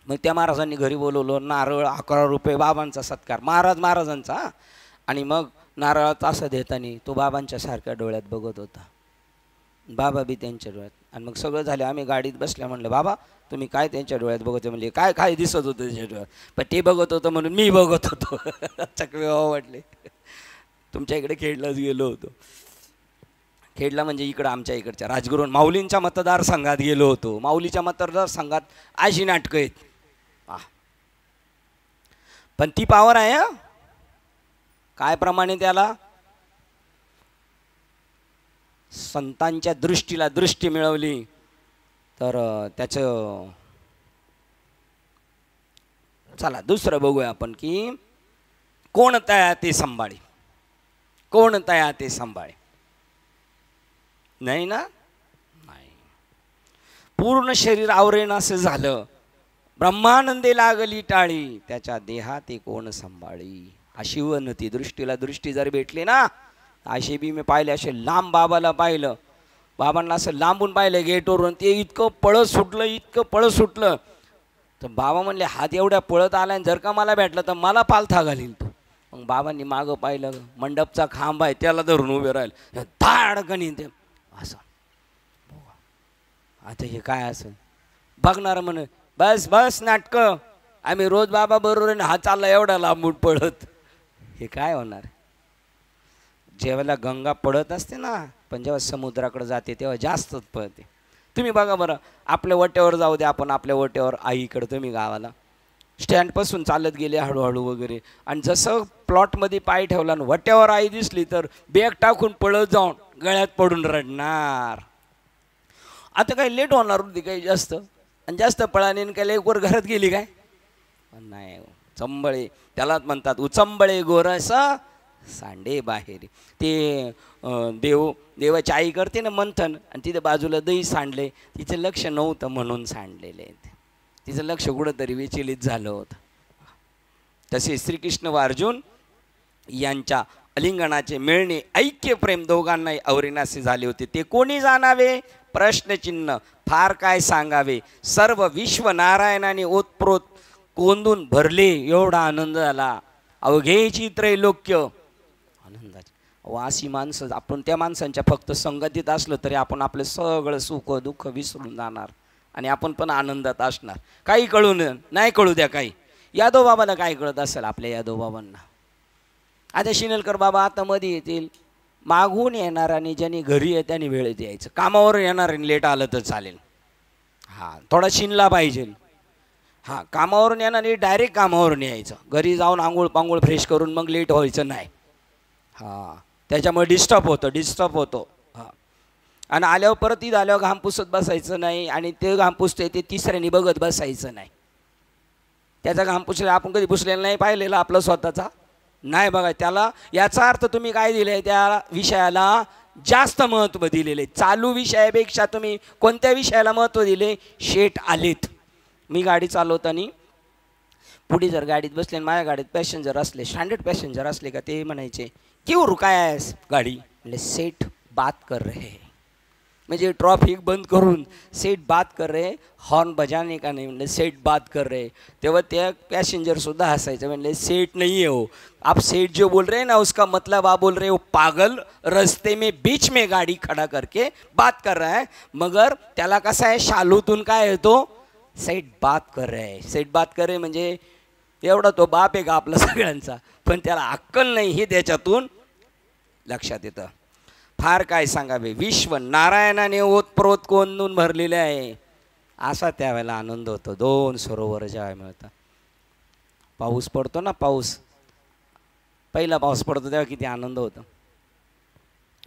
मग त्या महाराजांनी घरी बोलवलं, नारळ 11 रुपये बाबांचा सत्कार महाराजांचा. आणि मग नारळात असं देताना तो बाबांच्या सारख्या डोळ्यात बघत होता, बाबा बी त्यांच्या डोळ्यात. आणि मग सगळं झालं, आम्ही गाडीत बसल्या. म्हणलं बाबा तुम्ही काय त्यांच्या डोळ्यात बघत? म्हणजे काय काय दिसत होतं त्याच्या डोळ्यात? पण ते बघत होतं म्हणून मी बघत होतो. चकवे वाटले. तुमच्या इकडे खेडलाच गेलो होतो. खेडला म्हणजे इकडं आमच्या इकडच्या राजगुरू माऊलींच्या मतदारसंघात गेलो होतो. माऊलीच्या मतदारसंघात अशी नाटकं आहेत. पण ती पावर आहे. काय प्रमाणे त्याला? संतांच्या दृष्टीला दृष्टी मिळवली तर त्याचं. चला दुसरं बघूया आपण की कोण तया ते सांभाळे. कोण तया ते सांभाळे? नाही ना, नाही. पूर्ण शरीर आवरेन असं झालं. ब्रह्मानंदे लागली टाळी, त्याच्या देहात कोण सांभाळी. अशी वनती दृष्टीला दृष्टी जर भेटली ना, असे बी मी पाहिले. असे लांब बाबाला पाहिलं, बाबांना असं लांबून पाहिलं गेटवरून. ते इतकं पळत सुटलं, इतकं पळत सुटलं. तर बाबा म्हणले हात एवढ्या पळत आला, जर का मला भेटलं तर मला पालथा घालील तो. मग बाबांनी मागं पाहिलं, मंडपचा खांब आहे त्याला धरून उभे राहील. धाडकणी ते असं. आता हे काय असं बघणार म्हणे, बस बस नाटकं, आम्ही रोज बाबा बरोबर हा चालला एवढा लांबून पळत. हे काय होणार? जेव्हा गंगा पडत असते ना, पण जेव्हा समुद्राकडे जाते तेव्हा जास्तच पळते. तुम्ही बघा बरं, आपल्या वट्यावर जाऊ द्या, आपण आपल्या वट्यावर आईकडे, तुम्ही गावाला स्टँडपासून चालत गेले हळूहळू वगैरे, आणि जसं प्लॉटमध्ये पाय ठेवला आणि वट्यावर आई दिसली तर बॅग टाकून पळत जाऊन गळ्यात पडून रडणार. आता काही लेट होणार होती काही जास्त, आणि जास्त पळाने काही लेकवर घरात गेली काय? नाही. चंबळे त्यालाच म्हणतात, उचंबळे गोरस सांडे बाहेर. ते देवाची आई करते ना मंथन, आणि तिथे बाजूला दही सांडले, तिचं लक्ष नव्हतं म्हणून सांडलेले. तिचं लक्ष कुठंतरी विचलित झालं होतं. तसे श्रीकृष्ण व अर्जुन यांच्या अलिंगनाचे मिळणे, ऐक्य प्रेम दोघांनाही आवरेनासे झाले होते. ते कोणी जाणावे? प्रश्नचिन्ह. फार काय सांगावे. सर्व विश्व नारायणाने ओतप्रोत कोंदून भरले. एवढा आनंद झाला. अवघेची त्रैलोक्य आनंदाची. अशी माणसं, आपण त्या माणसांच्या फक्त संगतीत असलं तरी आपण आपलं सगळं सुख दुःख विसरून जाणार, आणि आपण पण आनंदात असणार. काही कळू नाही कळू द्या काही. यादव बाबाला काय कळत असेल आपल्या यादव बाबांना? आता शिनलकर बाबा आता मध्ये येतील, मागून येणार आणि ज्यांनी घरी आहे त्यांनी वेळेत यायचं. कामावर येणार आणि लेट आलं तर चालेल, हां थोडा शिनला पाहिजे. हां कामावरून येणार डायरेक्ट कामावरून यायचं, घरी जाऊन आंघोळ पांघोळ फ्रेश करून मग लेट व्हायचं नाही. हां त्याच्यामुळे डिस्टर्ब होतो. हां आणि आल्यावर परत ईद आल्यावर घाम पुसत बसायचं नाही, आणि ते घाम पुसते ते तिसऱ्याने बघत बसायचं नाही. त्याचा घाम पुसला आपण कधी पुसलेला नाही पाहिलेला आपला स्वतःचा नाही बघा. त्याला याचा अर्थ तुम्ही काय दिले, त्या विषयाला जास्त महत्त्व दिलेले. चालू विषयापेक्षा तुम्ही कोणत्या विषयाला महत्त्व दिले? शेट आलेत. मी गाडी चालवताना पुढे जर गाडीत बसले आणि माझ्या गाडीत पॅसेंजर असले, स्टँडर्ड पॅसेंजर असले का, ते म्हणायचे क्यों रुकाया है गाडी? म्हणजे सेठ बात कर रहे, म्हणजे ट्रॉफिक बंद करून सेठ बात कर रहे, हॉर्न बजाने का नहीं, म्हणजे सेठ बात कर रहे. तेव्हा त्या पॅसेंजर सुद्धा हसायचं, म्हणजे सेठ नहीं है वो, आप सेठ जो बोल रहे हैं ना उसका मतलब आप बोल रहे हो पागल, रस्ते में बीच में गाड़ी खड़ा करके बात कर रहा है. मगर त्याला कसं आहे, शालूतून काय येतो, सेठ बात कर रहे. सेठ बात कर रहे म्हणजे एवढा तो बाप आहे का आपला सगळ्यांचा, पण त्याला अक्कल नाही हे त्याच्यातून लक्षात येतं. फार काय सांगावे. विश्व नारायणाने ओतप्रोत कोंदून भरलेले आहे. असा त्यावेळेला आनंद होतो. 2 सरोवर ज्यावेळेला मिळतात. पाऊस पडतो ना, पाऊस पहिला पाऊस पडतो तेव्हा किती आनंद होतो.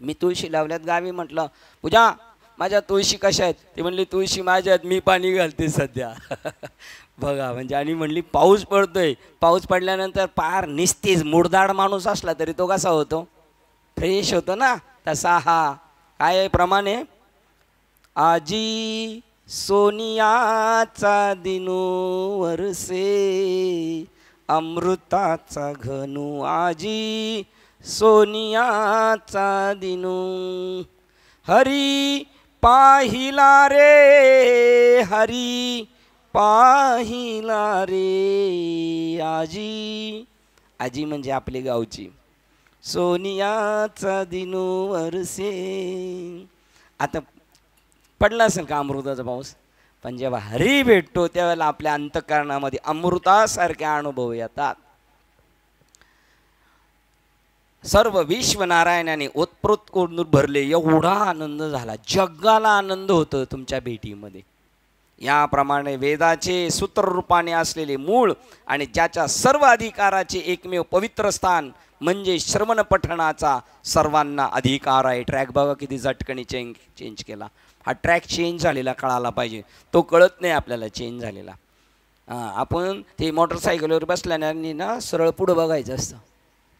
मी तुळशी लावल्यात गावी, म्हटलं पूजा माझ्या तुळशी कशा आहेत? ती म्हणली तुळशी माझ्यात, मी पाणी घालते सध्या. बघा म्हणजे, आणि म्हणली पाऊस पडतोय, पाऊस पडल्यानंतर पार निस्तेज मुडदाड माणूस असला तरी तो कसा होतो, फ्रेश होतो ना. तसा हा काय प्रमाणे, आजी सोनियाचा दिनू वरसे अमृताचा घनू, आजी सोनियाचा दिनू. हरी पाहिला रे, हरी पाहिला रे आजी. आजी म्हणजे आपली गावची. सोनियाचा दिनू वरसे. आता पडला असेल का अमृताचा पाऊस, पण जेव्हा हरी भेटतो त्यावेळेला आपल्या अंतःकरणामध्ये अमृतासारखे अनुभव येतात. सर्व विश्व नारायणाने ओतप्रोत कोंदून भरले. एवढा आनंद झाला, जगाला आनंद होतो तुमच्या भेटीमध्ये. याप्रमाणे वेदाचे सूत्ररूपाने असलेले मूळ आणि ज्याच्या सर्व अधिकाराचे एकमेव पवित्र स्थान म्हणजे श्रवण पठणाचा सर्वांना अधिकार आहे. ट्रॅक बघा किती झटकणी चेंज केला. हा ट्रॅक चेंज झालेला कळाला पाहिजे, तो कळत नाही आपल्याला चेंज झालेला. आपण ते मोटरसायकलवर बसल्याने ना सरळ पुढं बघायचं असतं,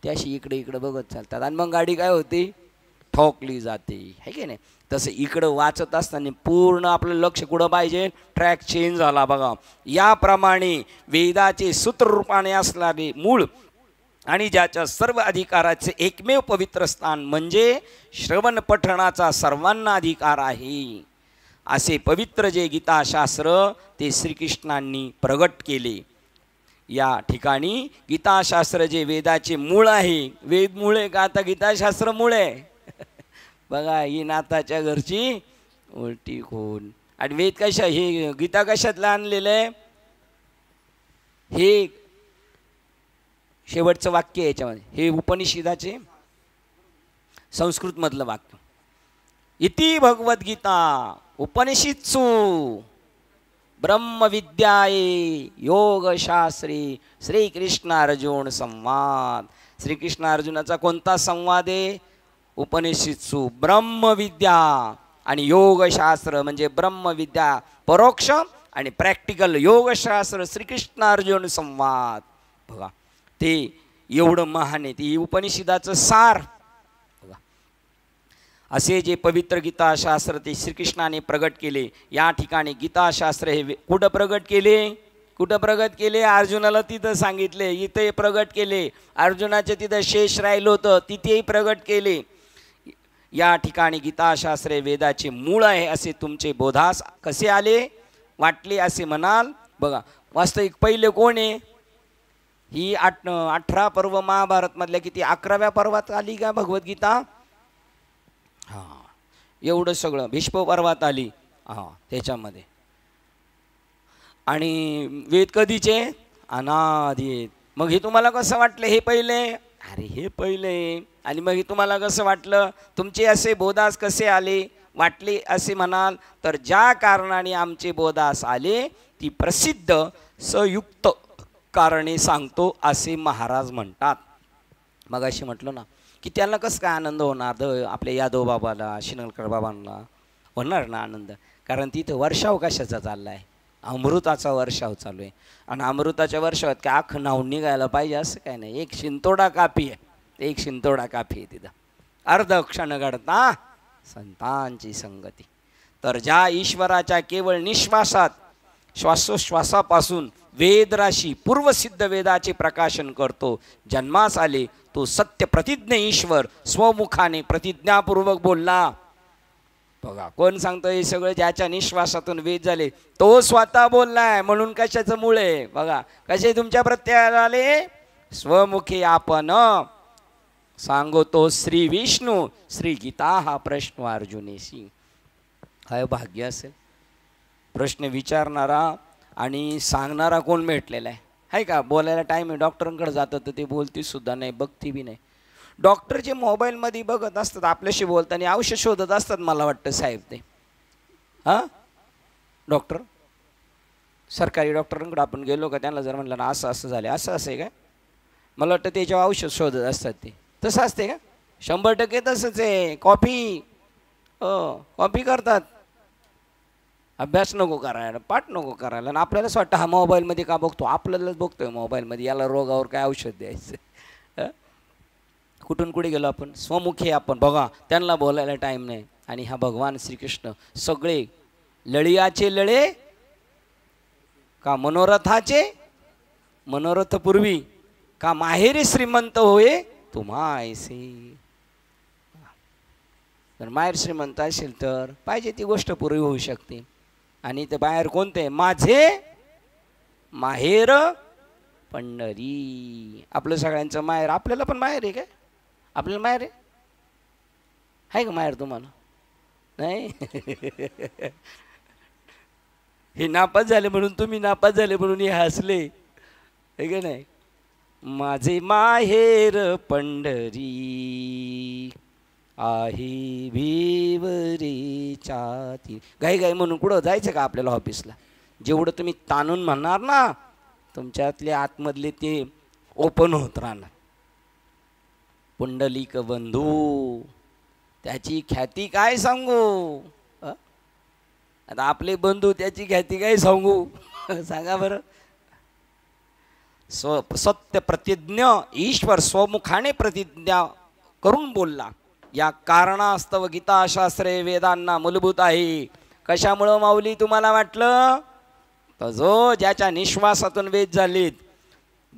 ते अशी इकडे इकडे बघत चालतात आणि मग गाडी काय होती, ठोकली जाते, है की नाही. तसं इकडं वाचत असताना पूर्ण आपलं लक्ष कुठं पाहिजे, ट्रॅक चेंज झाला बघा. याप्रमाणे वेदाचे सूत्ररूपाने असणारे मूळ आणि ज्याच्या सर्व अधिकाराचे एकमेव पवित्र स्थान म्हणजे श्रवण पठणाचा सर्वांना अधिकार आहे, असे पवित्र जे गीताशास्त्र ते श्रीकृष्णांनी प्रगट केले. या ठिकाणी गीताशास्त्र जे वेदाचे मूळ आहे, वेद मूळ आहे का आता गीताशास्त्र मूळ आहे बघा. ही नाथाच्या घरची उलटी खून. आणि वेद कशा, हे गीता कशातलं आणलेलं आहे, हे शेवटचं वाक्य आहे याच्यामध्ये, हे उपनिषदाचे संस्कृत मधलं वाक्य. इति भगवद्गीता उपनिषत्सु ब्रह्मविद्याये योगशास्त्री श्रीकृष्ण अर्जुन संवाद. श्रीकृष्ण अर्जुनाचा कोणता संवाद आहे, उपनिषत्सु ब्रह्मविद्या आणि योगशास्त्र म्हणजे ब्रह्मविद्या परोक्ष आणि प्रॅक्टिकल योगशास्त्र श्रीकृष्ण अर्जुन संवाद. बघा ते एवढं महान आहे, ते उपनिषदाचं सार. बघा असे जे पवित्र गीताशास्त्र ते श्रीकृष्णाने प्रगट केले. या ठिकाणी गीताशास्त्र हे कुठं प्रगट केले, कुठं प्रगट केले, अर्जुनाला तिथं सांगितले, इथे प्रगट केले. अर्जुनाचे तिथं शेष राहिलं होतं, तिथेही प्रगट केले. या ठिकाणी गीताशास्त्रे वेदाचे मूळ आहे असे तुमचे बोधास कसे आले वाटले असे म्हणाल. बघा वास्तविक पहिले कोण आहे, ही 18 पर्व महाभारतमधल्या किती 11व्या पर्वात आली का भगवद्गीता. हां एवढं सगळं भीष्म पर्वात आली, हां त्याच्यामध्ये. आणि वेद कधीचे, अनादी आहेत. मग हे तुम्हाला कसं वाटलं हे पहिले, अरे हे पहिले. आणि मग हे तुम्हाला कसं वाटलं, तुमचे असे बोधास कसे आले वाटले असे म्हणाल तर ज्या कारणाने आमचे बोधास आले ती प्रसिद्ध संयुक्त कारणे सांगतो असे महाराज म्हणतात. मग अशी म्हटलं ना की त्यांना कसं काय आनंद होणार, आपल्या यादव बाबाला शिनलकर बाबांना होणार ना आनंद, कारण तिथं वर्षाव कशाचा चालला आहे, अमृताचा वर्षाव चालू आहे. आणि अमृताच्या वर्षावात काय अख्खं नाव निघायला पाहिजे असं काय नाही. एक शिंतोडा कापी आहे, एक शिंतोडा काफी आहे तिथं. अर्ध क्षण घडता संतांची संगती. तर ज्या ईश्वराच्या केवळ निश्वासात श्वासोश्वासापासून वेदराशी पूर्वसिद्ध वेदाचे प्रकाशन करतो, जन्मास आले तो सत्य प्रतिज्ञ ईश्वर स्वमुखाने प्रतिज्ञापूर्वक बोलला. बघा कोण सांगतो हे सगळं, ज्याच्या निश्वासातून वेद झाले तो स्वतः बोललाय. म्हणून कशाचं मूळ आहे बघा, कसे तुमच्या प्रत्ययाला आले, स्वमुखी आपण सांगतो श्री विष्णू श्री गीता. हा प्रश्न अर्जुनेशी काय भाग्य असेल, प्रश्न विचारणारा आणि सांगणारा कोण भेटलेला आहे का. बोलायला टाईम आहे, डॉक्टरांकडे जातात तर ते बोलती सुद्धा नाही, बघती बी नाही. डॉक्टर जे मोबाईलमध्ये बघत असतात आपल्याशी बोलताना औषध शोधत असतात मला वाटतं साहेब ते. हां डॉक्टर सरकारी डॉक्टरांकडे आपण गेलो का त्यांना जर म्हणलं ना असं असं झालं, असं असं आहे काय, मला वाटतं त्याच्यावर औषध शोधत असतात ते. तसं असते का, 100% तसंच आहे. कॉपी कॉपी करतात, अभ्यास नको करायला, पाठ नको करायला. आणि आपल्यालाच वाटतं हा मोबाईलमध्ये का बघतो, आपल्यालाच बघतोय मोबाईलमध्ये, याला रोगावर काय औषध द्यायचं. कुठून कुठे गेलो आपण, स्वमुखी आपण. बघा त्यांना बोलायला टाईम नाही. आणि हा भगवान श्रीकृष्ण सगळे लढियाचे लढे का मनोरथाचे मनोरथपूर्वी का माहेरी श्रीमंत होय तुम्हा ऐसे. जर माहेर श्रीमंत असेल तर पाहिजे ती गोष्ट पूर्वी होऊ शकते. आणि ते बाहेर कोणते, माझे माहेर पंढरी. आपलं सगळ्यांचं माहेर, आपल्याला पण माहेर आहे काय, आपल्याला माहेर आहे का माहेर तुम्हाला नाही. हे नापास झाले म्हणून, तुम्ही नापास झाले म्हणून हे हसले हे का नाही. माझे माहेर पंढरी आहे भिवरीच्या ती. घाई घाई म्हणून कुठं जायचं का आपल्याला ऑफिसला. जेवढं तुम्ही ताणून म्हणणार ना तुमच्यातले आतमधले ते ओपन होत राहणार. पुंडलिक बंधू, त्याची ख्याती काय सांगू? आता आपले बंधू त्याची ख्याती काय सांगू? सांगा बरं. सत्य प्रतिज्ञ ईश्वर स्वमुखाने प्रतिज्ञा करून बोलला. या कारणास्तव गीताशास्त्रे वेदांना मूलभूत आहे. कशामुळं माऊली तुम्हाला वाटलं? तर जो ज्याच्या निश्वासातून वेद झालेत,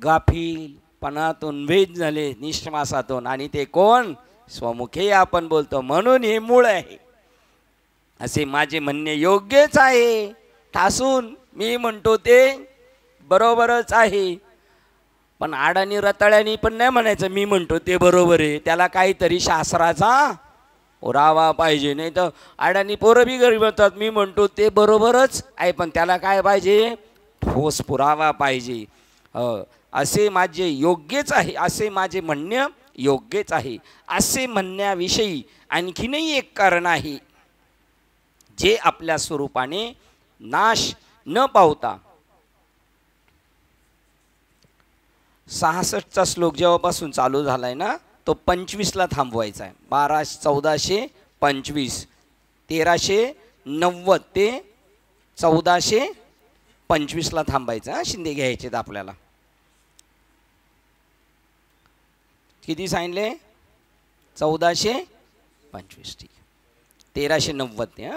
गाफीलपणातून वेद झाले निश्वासातून, आणि ते कोण? स्वमुखे आपण बोलतो, म्हणून हे मूळ आहे. असे माझे म्हणणे योग्यच आहे. ठासून मी म्हणतो ते बरोबरच आहे. पण आडानी रताळ्यानी पण नाही म्हणायचं मी म्हणतो ते बरोबर आहे. त्याला काहीतरी शास्त्राचा पुरावा पाहिजे. नाही तर आडानी पोरं बी घरी म्हणतात मी म्हणतो ते बरोबरच आहे, पण त्याला काय पाहिजे? ठोस पुरावा पाहिजे. असे माझे योग्यच आहे, असे माझे म्हणणे योग्यच आहे. असे म्हणण्याविषयी आणखीनही एक कारण आहे, जे आपल्या स्वरूपाने नाश न पावता. 66चा श्लोक जेव्हापासून चालू झालाय ना, तो 25ला थांबवायचा आहे. 1425 1390 ते 1425ला थांबायचं. शिंदे घ्यायचे आपल्याला. किती सांगितले? 1425. ठीक, 1390 ते.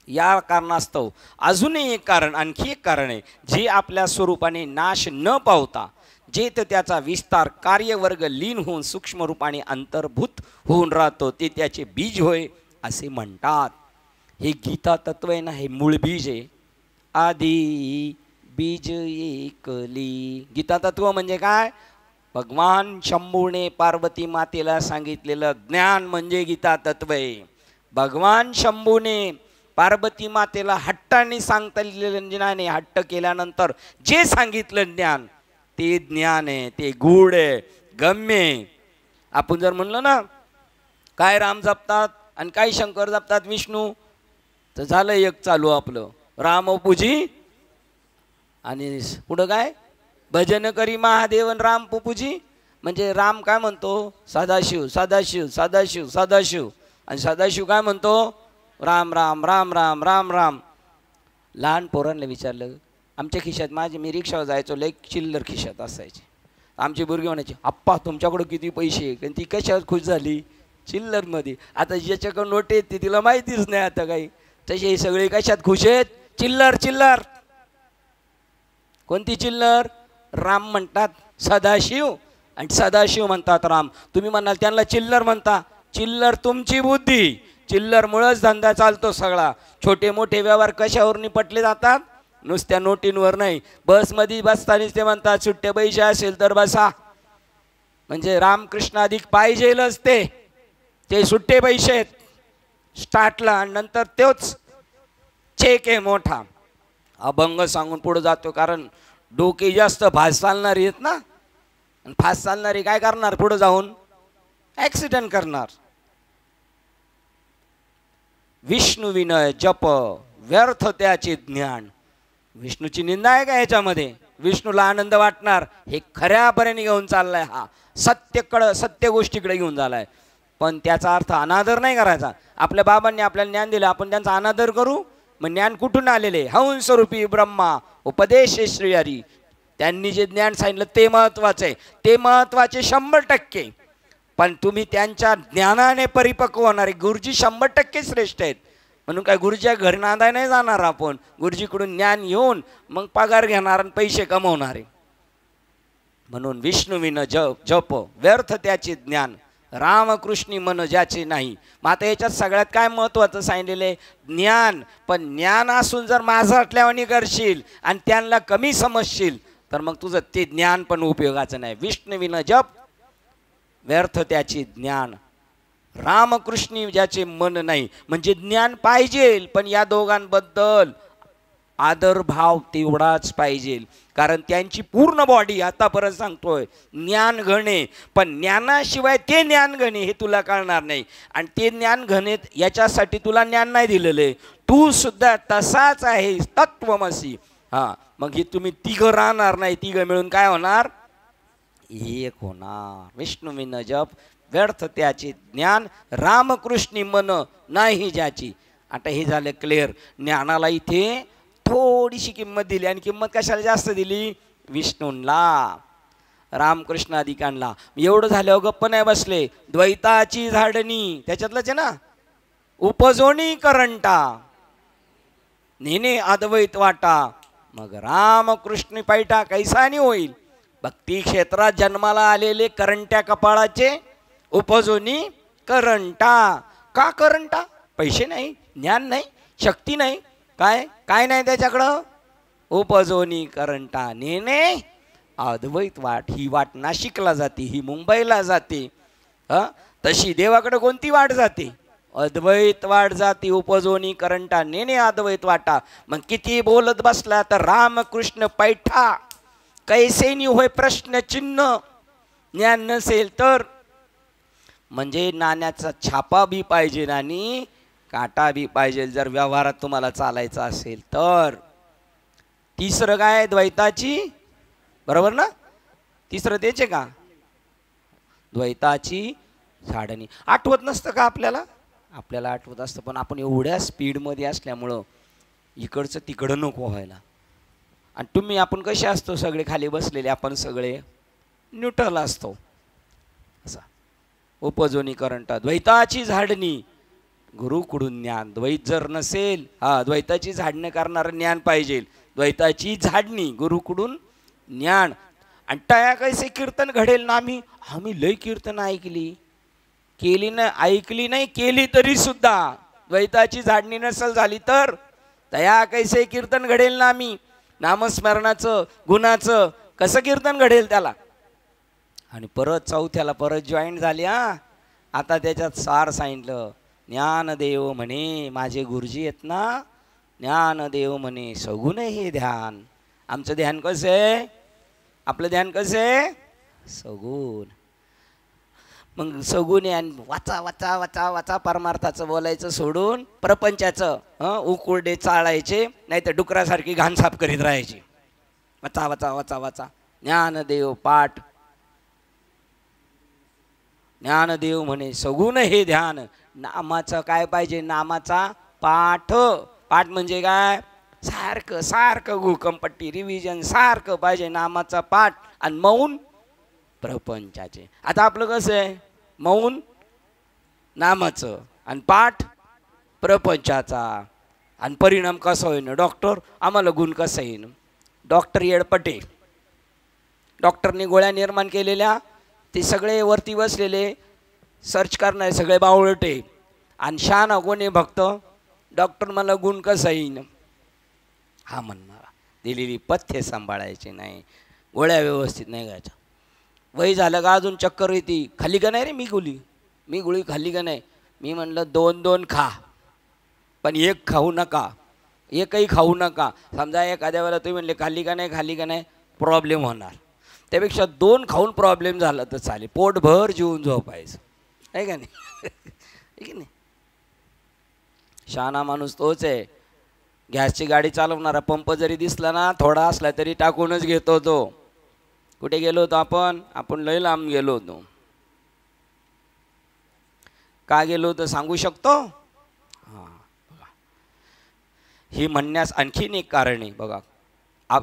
या कारणास्तव अजूनही एक कारण, आणखी एक कारण आहे, जे आपल्या स्वरूपाने नाश न पावता जे तर त्याचा विस्तार कार्यवर्ग लीन होऊन सूक्ष्म रूपाने अंतर्भूत होऊन राहतो, ते त्याचे बीज होय असे म्हणतात. हे गीता तत्व आहे ना, हे मूळ बीज आहे. आधी बीज एकली. गीता तत्व म्हणजे काय? भगवान शंभूने पार्वती मातेला सांगितलेलं ज्ञान म्हणजे गीता तत्व आहे. भगवान शंभूने पार्वती मातेला हट्टाने सांगता ज्ञानाने हट्ट केल्यानंतर जे सांगितलं ज्ञान ते ज्ञान आहे, ते गूढ आहे, गम्य आहे. आपण जर म्हणलं ना काय राम जपतात आणि काय शंकर जपतात विष्णू, तर झालं एक चालू आपलं राम पूजी आणि पुढं काय भजन करी महादेवन राम पूजी. म्हणजे राम काय म्हणतो? सदाशिव सदाशिव सदाशिव सदाशिव. आणि सदाशिव काय म्हणतो? राम राम राम राम राम राम. लहान पोरांना विचारलं, आमच्या खिशात, मी रिक्षावर जायचो, लई चिल्लर खिशात असायचे. आमची बुरगी म्हणायची आप्पा तुमच्याकडं किती पैसे? कारण ती कशात खुश झाली? चिल्लरमध्ये. आता ज्याच्याकडं नोट आहेत ती तिला माहितीच नाही आता काही. तसे हे सगळे कशात खुश आहेत? चिल्लर. चिल्लर कोणती चिल्लर? राम म्हणतात सदाशिव आणि सदाशिव म्हणतात राम. तुम्ही म्हणाल त्यांना चिल्लर म्हणता. चिल्लर तुमची बुद्धी. चिल्लरमुळंच धंदा चालतो सगळा. छोटे मोठे व्यवहार कशावर निपटले जातात? नुसत्या नोटींवर नाही. बसमध्ये बसतानीच ते म्हणतात सुट्टे पैसे असेल तर बसा. म्हणजे रामकृष्ण अधिक पाहिजेलच ते सुट्टे पैसे आहेत स्टार्टला, आणि नंतर तोच चेक आहे मोठा. अभंग सांगून पुढे जातो, कारण डोके जास्त फास्ट चालणारी आहेत ना, आणि फास्ट चालणारी काय करणार? पुढे जाऊन ॲक्सिडेंट करणार. विष्णू विनय जप व्यर्थ त्याचे ज्ञान. विष्णूची निंदा आहे का ह्याच्यामध्ये? विष्णूला आनंद वाटणार. हे खऱ्यापर्यंत घेऊन चाललाय, हा सत्य गोष्टीकडे घेऊन झालाय. पण त्याचा अर्थ अनादर नाही करायचा. आपल्या बाबांनी आपल्याला ज्ञान दिलं, आपण त्यांचा अनादर करू? मग ज्ञान कुठून आलेले? हंसरूपी ब्रह्मा उपदेश श्री हरी. त्यांनी जे ज्ञान सांगितलं ते महत्वाचं आहे, ते महत्वाचे 100%. पण तुम्ही त्यांच्या ज्ञानाने परिपक्व होणारे गुरुजी 100% श्रेष्ठ आहेत. म्हणून काय गुरुजीच्या घरी नांदाय नाही जाणार आपण. गुरुजीकडून ज्ञान घेऊन मग पगार घेणार आणि पैसे कमवणारे. म्हणून विष्णुविन जप व्यर्थ त्याचे ज्ञान. रामकृष्णी मन ज्याचे नाही. मग आता याच्यात सगळ्यात काय महत्वाचं सांगितलेलं आहे? ज्ञान. पण ज्ञान असून जर माझं हटल्यावानी करशील आणि त्यांना कमी समजशील तर मग तुझं ते ज्ञान पण उपयोगाचं नाही. विष्णुविन जप व्यर्थ त्याचे ज्ञान. रामकृष्णी ज्याचे मन नाही. म्हणजे ज्ञान पाहिजे, पण या दोघांबद्दल आदरभाव तेवढाच पाहिजे. कारण त्यांची पूर्ण बॉडी, आतापर्यंत सांगतोय, ज्ञान घणे. पण ज्ञानाशिवाय ते ज्ञान घणे हे तुला कळणार नाही. आणि ते ज्ञान घणे याच्यासाठी तुला ज्ञान नाही दिलेलं आहे. तू सुद्धा तसाच आहे तत्वमसी. हां, मग हे तुम्ही तिघं राहणार नाही. तिघं मिळून काय होणार? एक होणार. विष्णुविन जप व्यर्थ त्याचे ज्ञान, रामकृष्णी मन नाही ज्याची. आता हे झालं क्लिअर. ज्ञानाला इथे थोडीशी किंमत दिली, आणि किंमत कशाला जास्त दिली? विष्णूंना, रामकृष्णाधिकांना. एवढं झाल्यावर गप्प नाही बसले. द्वैताची झाडणी त्याच्यातलंच आहे ना, उपजोनी करंटा नेने अद्वैत वाटा. मग रामकृष्ण पैठा कैसानी होईल? भक्ती क्षेत्रात जन्माला आलेले करंट्या कपाळाचे उपजोनी करंटा. का करंटा? पैसे नाही, ज्ञान नाही, शक्ती नाही, काय नाही त्याच्याकडं. उपजोनी करंटा नेने अद्वैत वाट. ही वाट नाशिकला जाते, ही मुंबईला जाते. तशी देवाकडे कोणती वाट जाते? अद्वैत वाट जाती. उपजोनी करंटा नेने अद्वैत वाटा. मग किती बोलत बसला तर रामकृष्ण पैठा कैसेनी होय प्रश्न चिन्ह. ज्ञान नसेल तर म्हणजे नाण्याचा छापा बी पाहिजे आणि काटा बी पाहिजे, जर व्यवहारात तुम्हाला चालायचं असेल तर. तिसरं काय? द्वैताची, बरोबर ना? तिसरं तेच आहे का? द्वैताची झाडणी. आठवत नसतं का आपल्याला? आपल्याला आठवत असतं, पण आपण एवढ्या स्पीडमध्ये असल्यामुळं इकडचं तिकडं नको व्हायला. आणि तुम्ही आपण कसे असतो? सगळे खाली बसलेले, आपण सगळे न्यूट्रल असतो. असा उपजोनी करंटा द्वैताची झाडणी, गुरुकडून ज्ञान. द्वैत जर नसेल, द्वैताची झाडणी करणारं ज्ञान पाहिजे. द्वैताची झाडणी, गुरुकडून ज्ञान. आणि टाया कैसे कीर्तन घडेल ना. आम्ही लय कीर्तन ऐकली, केली ना, ऐकली नाही, केली तरी सुद्धा द्वैताची झाडणी नसेल झाली तर तया कैसे कीर्तन घडेल ना. नामस्मरणाचं, गुणाचं कसं कीर्तन घडेल त्याला? आणि परत चौथ्याला परत जॉईन झाली. आता त्याच्यात सार सांगितलं. ज्ञानदेव म्हणे, माझे गुरुजी आहेत ना, ज्ञानदेव म्हणे सगुण हे ध्यान. आमचं ध्यान कसं आहे? आपलं ध्यान कसं आहे? सगुण. मग सगुण आणि वाचा वाचा वाचा वाचा परमार्थाचं बोलायचं सोडून प्रपंचाचं उकुरडे चाळायचे, नाही तर डुकरासारखी घाण साफ करीत राहायची. वाचा वाचा वाचा वाचा. ज्ञानदेव पाठ. ज्ञानदेव म्हणे सगुण हे ध्यान. नामाचं काय पाहिजे? नामाचा पाठ. पाठ म्हणजे काय? सारखं सारखं घुकमपट्टी रिव्हिजन सारखं पाहिजे नामाचा पाठ. आणि मौन प्रपंचाचे. आता आपलं कसं आहे? मौन नामाचं आणि पाठ प्रपंचाचा. आणि परिणाम कसा होईन? डॉक्टर आम्हाला गुण कसा येईन? डॉक्टर येडपटे. डॉक्टरने गोळ्या निर्माण केलेल्या, ते सगळे वरती बसलेले सर्च करणारे सगळे बावळटे. आणि शहाणा कोणी? भक्त. डॉक्टर मला गुण कसा येईन हा म्हणणारा. दिलेली पथ्य सांभाळायचे नाही, गोळ्या व्यवस्थित नाही घ्यायच्या. वय झालं का अजून चक्कर येते. खाल्ली का नाही रे मी गोळी खाल्ली का नाही? मी म्हणलं 2-2 खा, पण एक खाऊ नका, एकही खाऊ नका. समजा एखाद्या वेळेला तुम्ही म्हणले खाल्ली का नाही, प्रॉब्लेम होणार. त्यापेक्षा 2 खाऊन प्रॉब्लेम झाला तर चालेल. पोटभर जेवून झोपायचं, आहे का नाही? आहे की नाही? शहाणा माणूस तोच आहे. गॅसची गाडी चालवणारा पंप जरी दिसला ना, थोडा असला तरी टाकूनच घेतो तो. कुठे गेलो होतो आपण लय लांब गेलो होतो. का गेलो होतो सांगू शकतो? ही म्हणण्यास आणखीन एक कारण आहे बघा.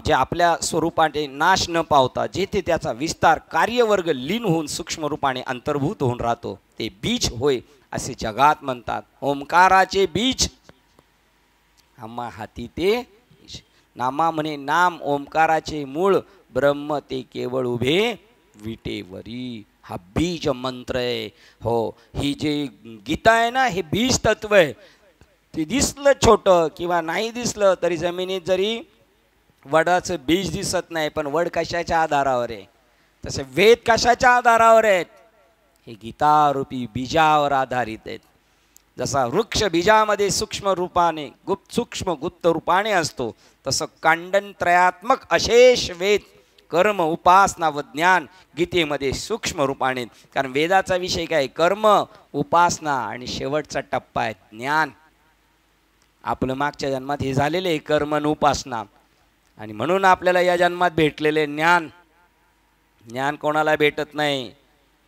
जे आपल्या स्वरूपाने नाश न पावता जेथे त्याचा विस्तार कार्यवर्ग लीन होऊन सूक्ष्म रूपाने अंतर्भूत होऊन राहतो, ते बीज होय असे जगात म्हणतात. ओंकाराचे बीज आम्हा हाती ते नामा म्हणे नाम ओंकाराचे मूळ, ब्रह्म ते केवळ उभे विटेवरी. हा बीज मंत्र आहे. हो, ही जे गीता आहे ना, हे बीज तत्व आहे. ते दिसलं छोटं किंवा नाही दिसलं तरी, जमिनीत जरी वडाचं बीज दिसत नाही, पण वड कशाच्या आधारावर आहे? तसे वेद कशाच्या आधारावर आहेत? हे गीतारूपी बीजावर आधारित आहेत. जसा वृक्ष बीजामध्ये सूक्ष्म रूपाने सूक्ष्म गुप्त रूपाने असतो, तसं कांडन त्रयात्मक अशेष वेद कर्म उपासना व ज्ञान गीतेमध्ये सूक्ष्म रूपाने. कारण वेदाचा विषय काय? कर्म, उपासना आणि शेवटचा टप्पा आहे ज्ञान. आपलं मागच्या जन्मात हे झालेले आहे कर्म आणि उपासना, आणि म्हणून आपल्याला या जन्मात भेटलेले ज्ञान. ज्ञान कोणाला भेटत नाही.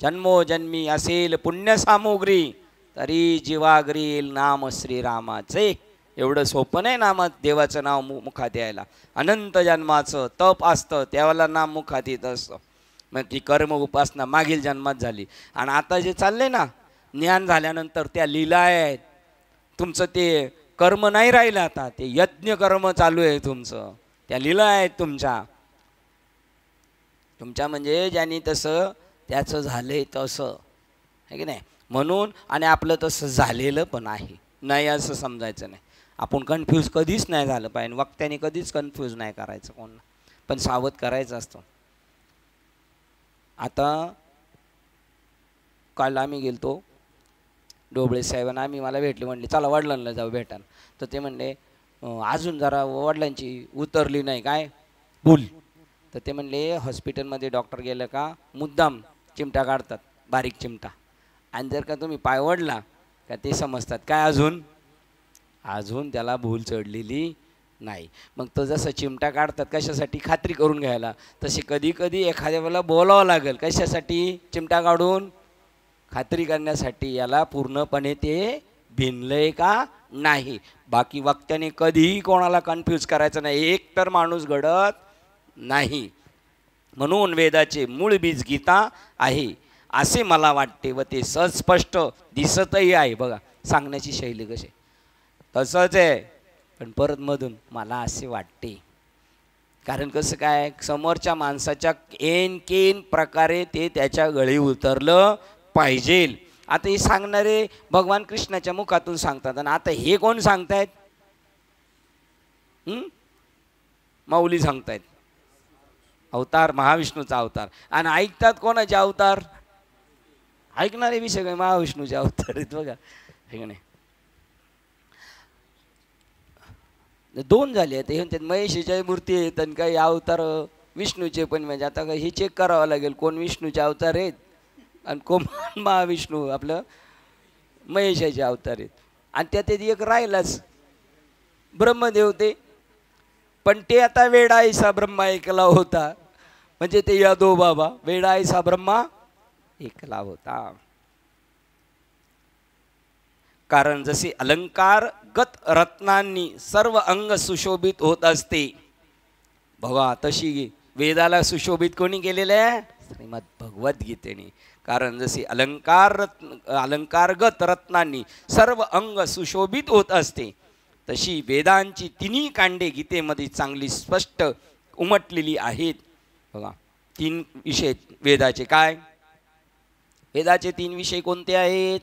जन्मोजन्मी असेल पुण्य सामुग्री, तरी जीवाग्री येईल नाम श्रीरामाचे. एवढं सोपं नाही नामात देवाचं नाव मुखात यायला. अनंत जन्माचं तप असतं, त्यावेळेला नाम मुखात येत असतं. मग ती कर्म उपासना मागील जन्मात झाली. आणि आता जे चाललंय ना, ज्ञान झाल्यानंतर त्या लीला आहेत. तुमचं ते कर्म नाही राहिलं, आता ते यज्ञ कर्म चालू आहे तुमचं. त्या लीला आहेत तुमच्या म्हणजे ज्यांनी तसं त्याचं झालंय तसं आहे की नाही. म्हणून आणि आपलं तसं झालेलं पण आहे, नाही असं समजायचं नाही. आपण कन्फ्यूज कधीच नाही झालं पाहिजे. वक्त्याने कधीच कन्फ्यूज नाही करायचं कोणाला, पण सावध करायचं असतं. आता काल आम्ही गेलतो डोबळे साहेबांना, आम्ही मला भेटले, म्हणले चला वडिलांना जाऊ भेटायला. तर ते म्हणले अजून जरा वडिलांची उतरली नाही काय भूल. तर ते म्हणले हॉस्पिटलमध्ये डॉक्टर गेलं का मुद्दाम चिमटा काढतात, बारीक चिमटा, आणि जर का तुम्ही पाय ओढला का ते समजतात काय अजून त्याला भूल चढलेली नाही. मग तो जसं चिमटा काढतात कशासाठी, खात्री करून घ्यायला, तसे कधी कधी एखाद्या वेळेला बोलावं लागेल. कशासाठी, चिमटा काढून खात्री करण्यासाठी याला पूर्णपणे ते भिनलंय का नाही. बाकी वक्त्याने कधीही कोणाला कन्फ्यूज करायचं नाही, एक तर माणूस घडत नाही. म्हणून वेदाचे मूळ बीज गीता आहे असे मला वाटते, व ते सहज स्पष्ट दिसतही आहे. बघा सांगण्याची शैली कशी, तसंच आहे, पण परत मधून मला असे वाटते. कारण कसं काय, समोरच्या माणसाच्या केन प्रकारे ते त्याच्या गळी उतरलं पाहिजे. आता हे सांगणारे भगवान कृष्णाच्या मुखातून सांगतात, आणि आता हे कोण सांगतायत, माऊली सांगतायत, अवतार महाविष्णूचा अवतार. आणि ऐकतात कोणाचे अवतार, ऐकणारे विषय काय महाविष्णूचे अवतार आहेत. बघा हे नाही, दोन झाले आहेत. हे महेशीच्या मूर्ती आहेत आणि काही अवतार विष्णूचे पण. म्हणजे आता हे चेक करावं लागेल कोण विष्णूचे अवतार आहेत आणि कोण महाविष्णू आपलं महेशाचे अवतार आहेत. आणि त्यात एक राहिलाच ब्रह्मदेव, ते पण ते आता वेडाईसा ब्रह्मा एकला होता. म्हणजे ते यादव बाबा वेडाईसा ब्रह्मा एकला होता. कारण जसे अलंकार गत रत्नांनी सर्व अंग सुशोभित होत असते, बघा तशी वेदाला सुशोभित कोणी केलेलं आहे, श्रीमद भगवद्गीतेने. कारण जसे अलंकारगत रत्नांनी सर्व अंग सुशोभित होत असते, तशी वेदांची तिन्ही कांडे गीतेमध्ये चांगली स्पष्ट उमटलेली आहेत. बघा 3 विषय वेदाचे. काय वेदाचे 3 विषय कोणते आहेत,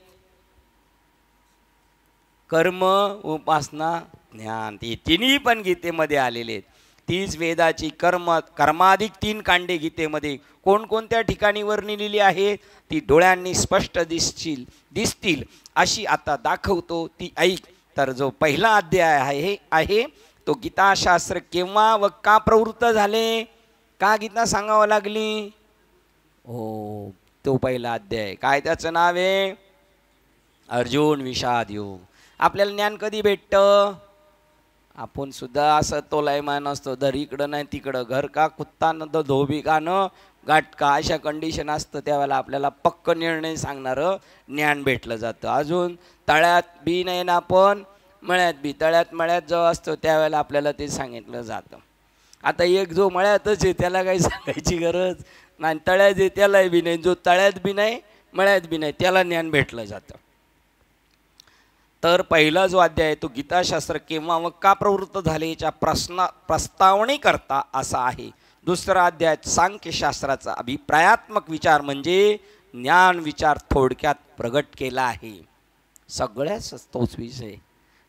कर्म, उपासना, ज्ञान. ते तिन्ही पण गीतेमध्ये आलेले आहेत. तीच वेदाची कर्माधिक 3 कांडे गीतेमध्ये कोणकोणत्या ठिकाणी वर्णिलेली आहे ती डोळ्यांनी स्पष्ट दिसतील अशी आता दाखवतो, ती ऐक. तर जो पहिला अध्याय आहे तो गीताशास्त्र केव्हा व का प्रवृत्त झाले, का गीता सांगावं लागली, हो तो पहिला अध्याय. काय त्याचं नाव आहे, अर्जुन विषाद योग. आपल्याला ज्ञान कधी भेटतं, आपण सुद्धा असं तोलायमान असतो, दर इकडं नाही तिकडं, घर का कुत्ता न धोबी का न गाठ का, अशा कंडिशन असतं. त्यावेळेला आपल्याला पक्क निर्णय सांगणारं ज्ञान भेटलं जातं. अजून तळ्यात बी नाही ना, आपण मळ्यात बी, तळ्यात मळ्यात जो असतो त्यावेळेला आपल्याला ते सांगितलं जातं. आता एक जो मळ्यातच आहे त्याला काही सांगायची गरज नाही, तळ्यात आहे त्यालाही बी नाही, जो तळ्यात बी नाही मळ्यात बी नाही त्याला ज्ञान भेटलं जातं. तर पहिला जो अध्याय आहे तो गीताशास्त्र केव्हा व का प्रवृत्त झाले याच्या प्रस्तावने करता असा आहे. दुसरा अध्याय सांख्यशास्त्राचा अभिप्रायात्मक विचार म्हणजे ज्ञान विचार थोडक्यात प्रगट केला आहे. सगळ्याच तोच विषय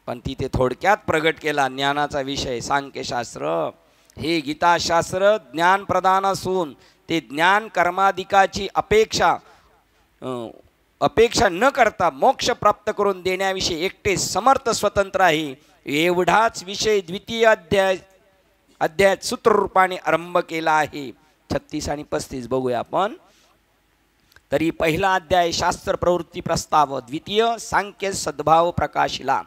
पण तिथे थोडक्यात प्रगट केला. ज्ञानाचा विषय सांख्यशास्त्र हे गीताशास्त्र ज्ञान प्रदान असून ते ज्ञान कर्माधिकाची अपेक्षा न करता मोक्ष प्राप्त करून देण्याविषयी एकटे समर्थ स्वतंत्र आहे. एवढाच विषय द्वितीय अध्यायात सूत्ररूपाने आरंभ केला आहे. 36 आणि 35 बघूया आपण. तरी पहिला अध्याय शास्त्र प्रवृत्ती प्रस्ताव, द्वितीय सांख्य सद्भाव प्रकाशिला.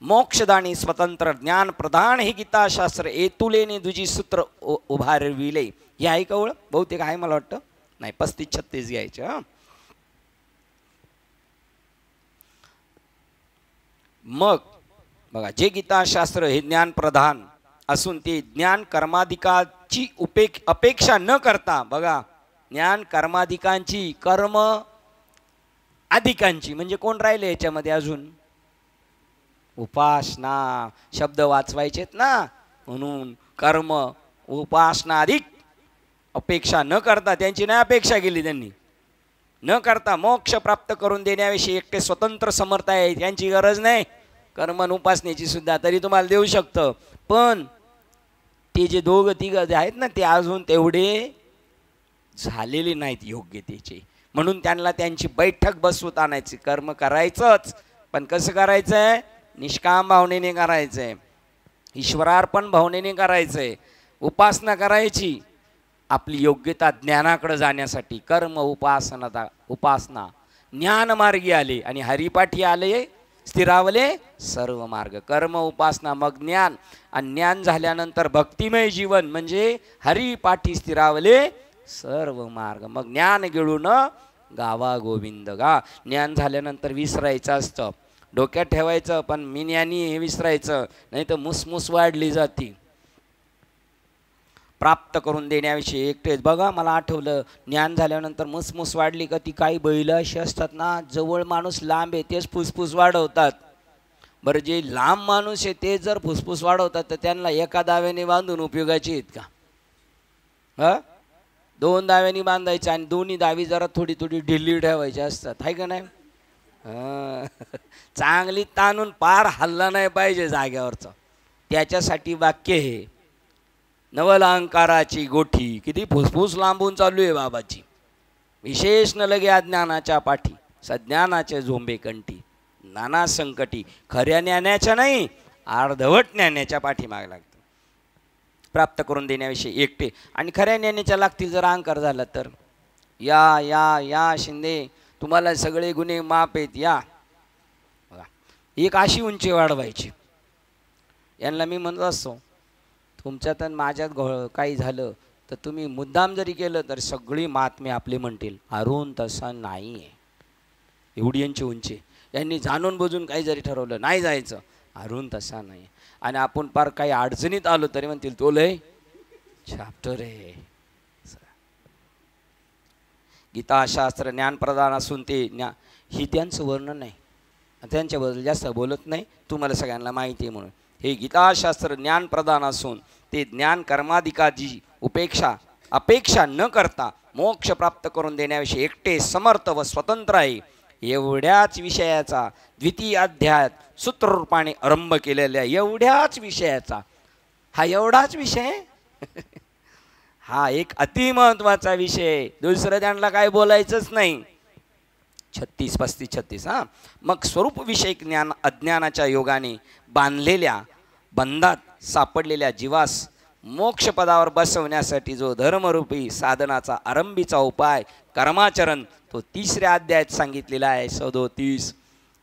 मोक्षदानी स्वतंत्र ज्ञान प्रधान हे गीताशास्त्र एतुलेने दुजी सूत्र उभारविले. हे आहे कवळ बहुतेक आहे मला वाटतं, नाही 35-36 घ्यायचे. मग बघा, जे गीताशास्त्र हे ज्ञान प्रधान असून ते ज्ञान कर्माधिकाची अपेक्षा न करता, बघा ज्ञान कर्माधिकांची, कर्म अधिकांची म्हणजे कोण राहिले याच्यामध्ये अजून? उपासना. शब्द वाचवायचेत ना, म्हणून कर्म उपासना अधिक अपेक्षा न करता, त्यांची नाही अपेक्षा केली त्यांनी, न करता मोक्ष प्राप्त करून देण्याविषयी एकटे स्वतंत्र समर्थ आहे. त्यांची गरज नाही कर्म उपासनेची सुद्धा, तरी तुम्हाला देऊ शकतं. पण ते जे दोघं तिघं जे आहेत ना, ते अजून तेवढे झालेले नाहीत योग्यतेचे, म्हणून त्यांना त्यांची बैठक बसवत आणायची. कर्म करायचंच, पण कसं करायचंय? निष्काम भावनेने करायचंय, ईश्वरार्पण भावनेने करायचंय. उपासना करायची आपली योग्यता ज्ञानाकडे जाण्यासाठी. कर्म उपासना ज्ञानमार्गी आले आणि हरिपाठी आले, स्थिरावले सर्व मार्ग. कर्म उपासना मग ज्ञान, आणि ज्ञान झाल्यानंतर भक्तिमय जीवन म्हणजे हरिपाठी स्थिरावले सर्व मार्ग. मग ज्ञान गिळून गावा गोविंद गा. ज्ञान झाल्यानंतर विसरायचं असतं, डोक्यात ठेवायचं, पण मी ज्ञानी हे विसरायचं नाही तर मुसमुस वाढली जाती. प्राप्त करून देण्याविषयी एकटेच. बघा मला आठवलं, ज्ञान झाल्यानंतर मुसमुस वाढली का ती काही बैल अशी असतात ना, जवळ माणूस लांब आहे तेच फुसफुस वाढवतात. बरं, जे लांब माणूस आहे ते जर फुसफुस वाढवतात तर त्यांना एका दाव्याने बांधून उपयोगाचे आहेत का? 2 दाव्यांनी बांधायचे आणि दोन्ही दावी जरा थोडी थोडी ढिल्ली ठेवायची असतात, आहे का नाही? चांगली ताणून पार हल्ला नाही पाहिजे जाग्यावरचं. त्याच्यासाठी वाक्य हे नवलांकाराची गोठी, किती फुसफुस लांबून चालू आहे बाबाची. विशेष न लगे अज्ञानाच्या पाठी, सज्ञानाचे झोंबे कंठी. नाना संकटी, खऱ्या ज्ञानाच्या नाही अर्धवट ज्ञानाच्या पाठी मागे लागतं. प्राप्त करून देण्याविषयी एकटे, आणि खऱ्या ज्ञानाच्या लागतील जर अहंकार झाला तर या या या शिंदे तुम्हाला सगळे गुन्हे माफ आहेत या. बघा, एक अशी उंची वाढवायची. यांना मी म्हणत असतो, तुमच्यात आणि माझ्यात काही झालं तर तुम्ही मुद्दाम जरी केलं तर सगळी महात्मे आपले म्हणतील अरुण तसा नाही आहे. एवढी यांची उंची. यांनी जाणून बुजून काही जरी ठरवलं नाही जायचं, अरुण तसा नाही. आणि आपण पार काही अडचणीत आलो तरी म्हणतील तो लय चॅप्टर आहे. गीताशास्त्र ज्ञानप्रधान असून ते ही त्यांचं वर्णन नाही, त्यांच्याबद्दल जास्त बोलत नाही, तुम्हाला सगळ्यांना माहिती आहे म्हणून. हे गीताशास्त्र ज्ञानप्रधान असून ते ज्ञान कर्माधिकाची अपेक्षा न करता मोक्ष प्राप्त करून देण्याविषयी एकटे समर्थ व स्वतंत्र आहे. एवढ्याच विषयाचा द्वितीय अध्यायात सूत्ररूपाने आरंभ केलेल्या एवढ्याच विषयाचा हा एवढाच विषय हा एक अतिमहत्वाचा विषय. दुसरं त्यांना काय बोलायचंच नाही. 36, 35, 36. मग स्वरूप विषयक ज्ञान अज्ञानाच्या योगाने बांधलेल्या बंधात सापडलेल्या जीवास मोक्षपदावर बसवण्यासाठी जो धर्मरूपी साधनाचा आरंभीचा उपाय कर्माचरण तो 3ऱ्या अध्यायात सांगितलेला आहे. 37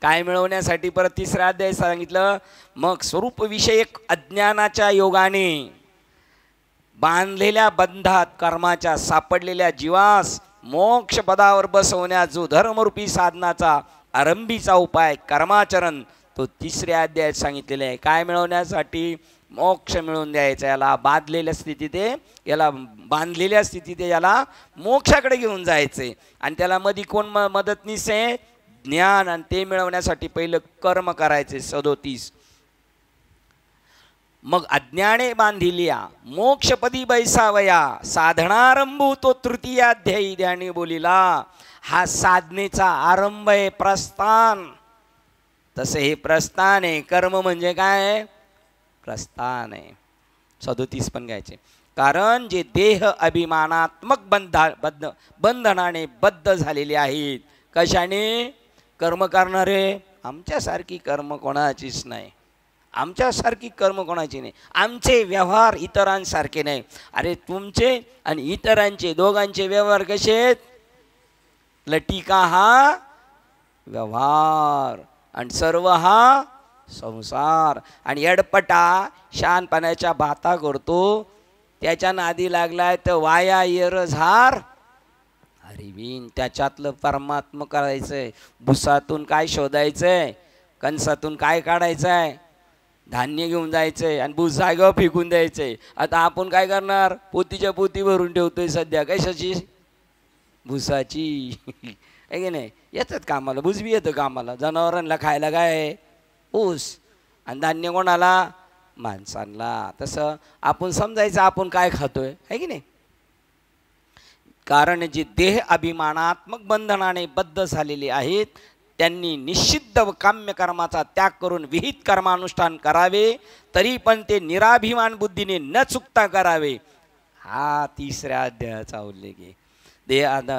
काय मिळवण्यासाठी परत 3रा अध्याय सांगितलं. मग स्वरूप विषयक अज्ञानाच्या योगाने बांधलेल्या बंधात कर्माच्या सापडलेल्या जीवास मोक्षपदावर बसवण्यात जो धर्मरूपी साधनाचा आरंभीचा उपाय कर्माचरण तो 3ऱ्या अध्यायात सांगितलेला आहे. काय मिळवण्यासाठी? मोक्ष मिळवून द्यायचा. याला बांधलेल्या स्थितीत याला बांधलेल्या स्थितीत याला मोक्षाकडे घेऊन जायचे. आणि त्याला मध्ये कोण मदतनीस आहे? ज्ञान. आणि ते मिळवण्यासाठी पहिलं कर्म करायचे. 37 मग अज्ञाने बांधिल्या मोक्षपदी बैसावया साधनारंभू तो 3य अध्यायी ध्यानी बोलिला. हा साधनेचा आरंभ आहे, प्रस्थान. तसे हे प्रस्थान आहे. कर्म म्हणजे काय? प्रस्थान आहे. 37 पण घ्यायचे. कारण जे देह अभिमानात्मक बंधनाने बद्ध झालेले आहेत. कशाने? कर्म करणारे. आमच्यासारखी कर्म कोणाचीच नाही. आमच्यासारखी कर्म कोणाची नाही. आमचे व्यवहार इतरांसारखे नाही. अरे तुमचे आणि इतरांचे दोघांचे व्यवहार कसे आहेत? लटिका हा व्यवहार आणि सर्व हा संसार. आणि एडपटा शहाणपणाच्या बाता करतो, त्याच्या नादी लागलाय तर वाया येर झार हरिवीन. त्याच्यातलं परमात्मा करायचंय. भुसातून काय शोधायचंय, कणसातून काय काढायचंय, धान्य घेऊन जायचंय आणि भूस जागेवर फेकून द्यायचंय. आता आपण काय करणार, पोतीच्या पोती भरून ठेवतोय सध्या कशाची, भुसाची. आहे की नाही, येतात कामाला, भुस बी येतं कामाला. जनावरांना खायला काय आहे, ऊस. आणि धान्य कोणाला, माणसांना. तसं आपण समजायचं आपण काय खातोय, आहे की नाही. कारण जे देह अभिमानात्मक बंधनाने बद्ध झालेले आहेत, त्यांनी निषिद्ध व काम्य कर्माचा त्याग करून विहित कर्मानुष्ठान करावे, तरी पण ते निराभिमान बुद्धीने न चुकता करावे. हा तिसऱ्या अध्यायाचा उल्लेख आहे.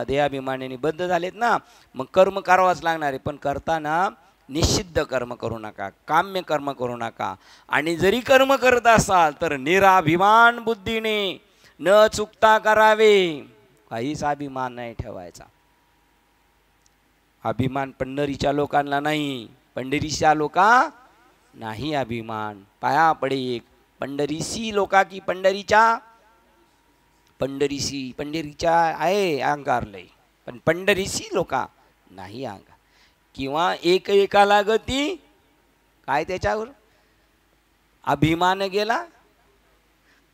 देहाभिमानाने बद्ध झालेत ना, मग कर्म करावाच लागणार आहे. पण करताना निषिद्ध कर्म करू नका, काम्य कर्म करू नका. आणि जरी कर्म करत असाल तर निराभिमान बुद्धीने न चुकता करावे. काहीच अभिमान नाही ठेवायचा. अभिमान पंढरीच्या लोकांना नाही, पंढरीच्या लोका नाही अभिमान. पाया पडे एक पंढरीसी लोका की पंढरीच्या, पंढरीसी पंढरीच्या आहे अंगारलय, पण पंढरीसी लोका नाही अंगार. किंवा एक एकाला गती काय, त्याच्यावर अभिमान गेला,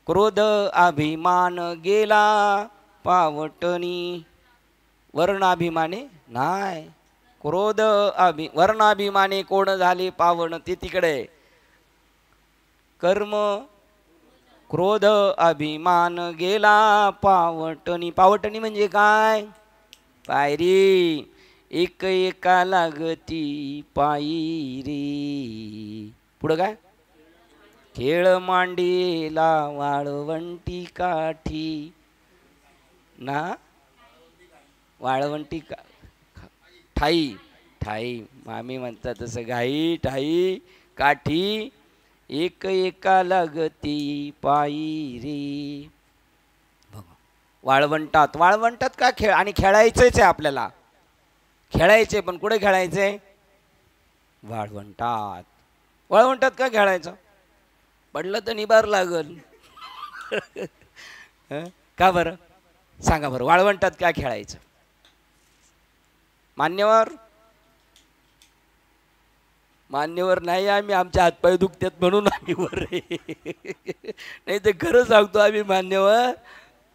क्रोध अभिमान गेला पावटणी. वर्णाभिमाने नाही, क्रोध वर्णाभिमाने कोण झाले पावण, ते तिकडे. कर्म क्रोध अभिमान गेला पावटणी. पावटणी म्हणजे काय, पायरी. एक एका लागती पायी रे. पुढं काय, खेळ मांडीला वाळवंटी काठी ना, वाळवंटी का ठाई, ठाई मामी म्हणतात तसं, घाई ठाई काठी एक एका लागती पायी रे. बघा, वाळवंटात, वाळवंटात का खेळ. आणि खेळायचंच आहे आपल्याला, खेळायचे. पण कुठे खेळायचे, वाळवंटात. वाळवंटात का खेळायचं, पडलं तर निबार लागल. का बरं सांगा बरं, वाळवंटात का खेळायचं. मान्यवर, मान्यवर नाही आम्ही, आमच्या हातपाय दुखतात म्हणून आम्ही वर. नाही ते खरं सांगतो, आम्ही मान्यवर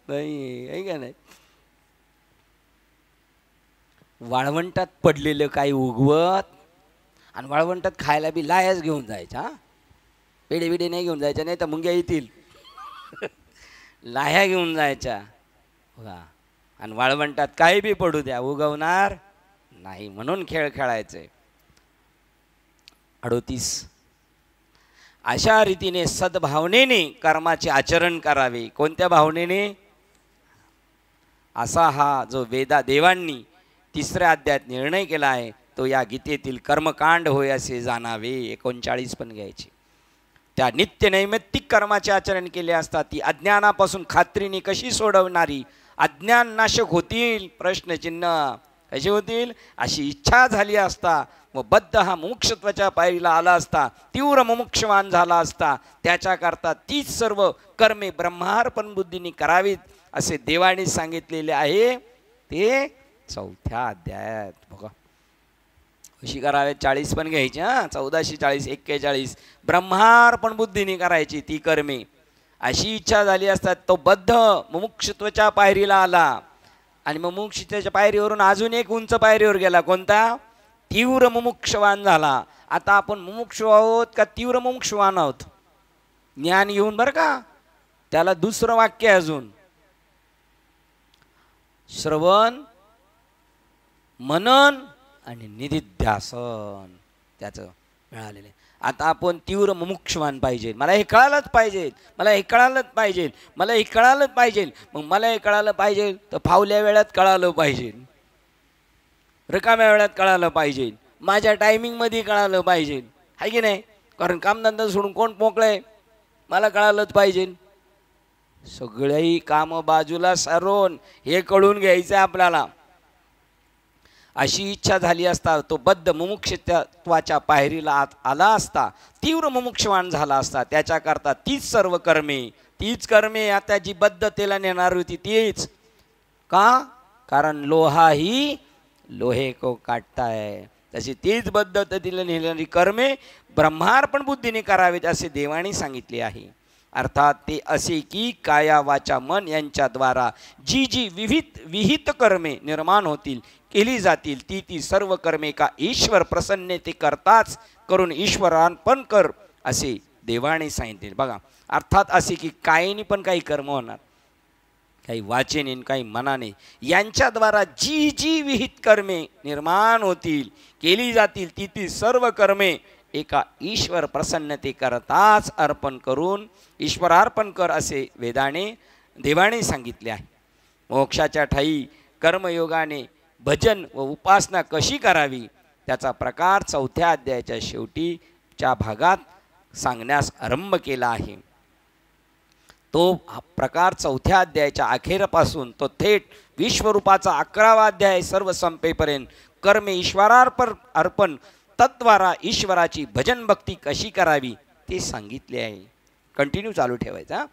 नाही, आहे का नाही. वाळवंटात पडलेलं काही उगवत. आणि वाळवंटात खायला बी लायाच घेऊन जायच्या, पेढे बिडे नाही घेऊन जायच्या, नाही तर मुंग्या येतील. लाह्या घेऊन जायच्या. वा. आणि वाळवंटात काही बी पडू द्या, उगवणार नाही, म्हणून खेळ खेळायचे. 38 अशा रीतीने सद्भावनेने कर्माचे आचरण करावे. कोणत्या भावनेने, असा हा जो देवांनी तिसऱ्या अध्यायात निर्णय केला आहे, तो या गीतेतील कर्मकांड होय असे जाणावे. 39 पण घ्यायचे. त्या नित्य नैमित्तिक कर्माचे आचरण केले असता ती अज्ञानापासून खात्रीने कशी सोडवणारी, अज्ञान नाशक होतील, प्रश्नचिन्ह कशी होतील, अशी इच्छा झाली असता व बद्ध हा मुमुक्षत्वाच्या पायरीला आला असता, तीव्र मुमुक्षवान झाला असता, त्याच्याकरता तीच सर्व कर्मे ब्रह्मार्पण बुद्धीने करावीत असे देवाने सांगितलेले आहे. ते 4थ्या अध्यायात. बघा कशी करावे. 40 पण घ्यायची. 14, 40, 41 ब्रह्मार्पण बुद्धीने करायची ती कर्मे. अशी इच्छा झाली असतात तो बद्ध मुमुक्षत्वाच्या पायरीला आला. आणि मुमुक्षत्वाच्या पायरीवरून अजून एक उंच पायरीवर गेला. कोणता, तीव्र मुमुक्षवान झाला. आता आपण मुमुक्षु आहोत का तीव्र मुमुक्षवान आहोत, ज्ञान घेऊन बरं का. त्याला दुसरं वाक्य अजून, श्रवण मनन आणि निधिध्यासन त्याचं मिळालेलं आहे. आता आपण तीव्र मुमुक्षवान पाहिजे. मला हे कळालंच पाहिजे, मला हे कळालंच पाहिजे, मला हे कळालंच पाहिजे. मग मला हे कळालं पाहिजे तर फावल्या वेळात कळालं पाहिजे, रिकाम्या वेळात कळालं पाहिजे, माझ्या टायमिंगमध्ये कळालं पाहिजे, आहे की नाही. कारण कामधंदा सोडून कोण मोकळे, मला कळालंच पाहिजे. सगळेही कामं बाजूला सारून हे कळून घ्यायचं आपल्याला. अशी इच्छा झाली असता तो बद्ध मुमुक्षत्वाच्या पायरीला आला असता, तीव्र मुमुक्षवान झाला असता. त्याच्याकरता तीच सर्व कर्मे आता जी बद्धतेला नेणार होती तीच. का? कारण लोहा ही लोहे को काटता है. तशी तीच बद्धतेला नेणारी कर्मे ब्रह्मार्पण बुद्धीने करावेत असे देवाने सांगितले आहे. अर्थात ते असे की काया वाचा मन यांच्याद्वारा जी जी विहित कर्मे निर्माण होतील, केली जातील, ती सर्व कर्मे का ईश्वर प्रसन्नते करताच करून ईश्वरार्पण कर असे देवाने सांगितले. बघा, अर्थात असे की कायेने पण काही कर्म होणार, काही वाचेने काही मनाने, यांच्याद्वारा जी जी विहित कर्मे निर्माण होतील, केली जातील, ती सर्व कर्मे एका ईश्वर प्रसन्नते करताच अर्पण करून ईश्वरार्पण कर असे देवाने सांगितले आहे. मोक्षाच्या ठाई कर्मयोगाने भजन व उपासना कशी करावी त्याचा प्रकार 4थ्या अध्यायाच्या शेवटीच्या भागात सांगण्यास आरंभ केला आहे. तो प्रकार 4थ्या अध्यायाच्या अखेरपासून तो थेट विश्वरूपाचा 11वा अध्याय सर्व संपेपर्यंत कर्मे ईश्वरार्पण तद्वारा ईश्वराची भजन भक्ती कशी करावी ते सांगितले आहे. कंटिन्यू चालू ठेवायचा.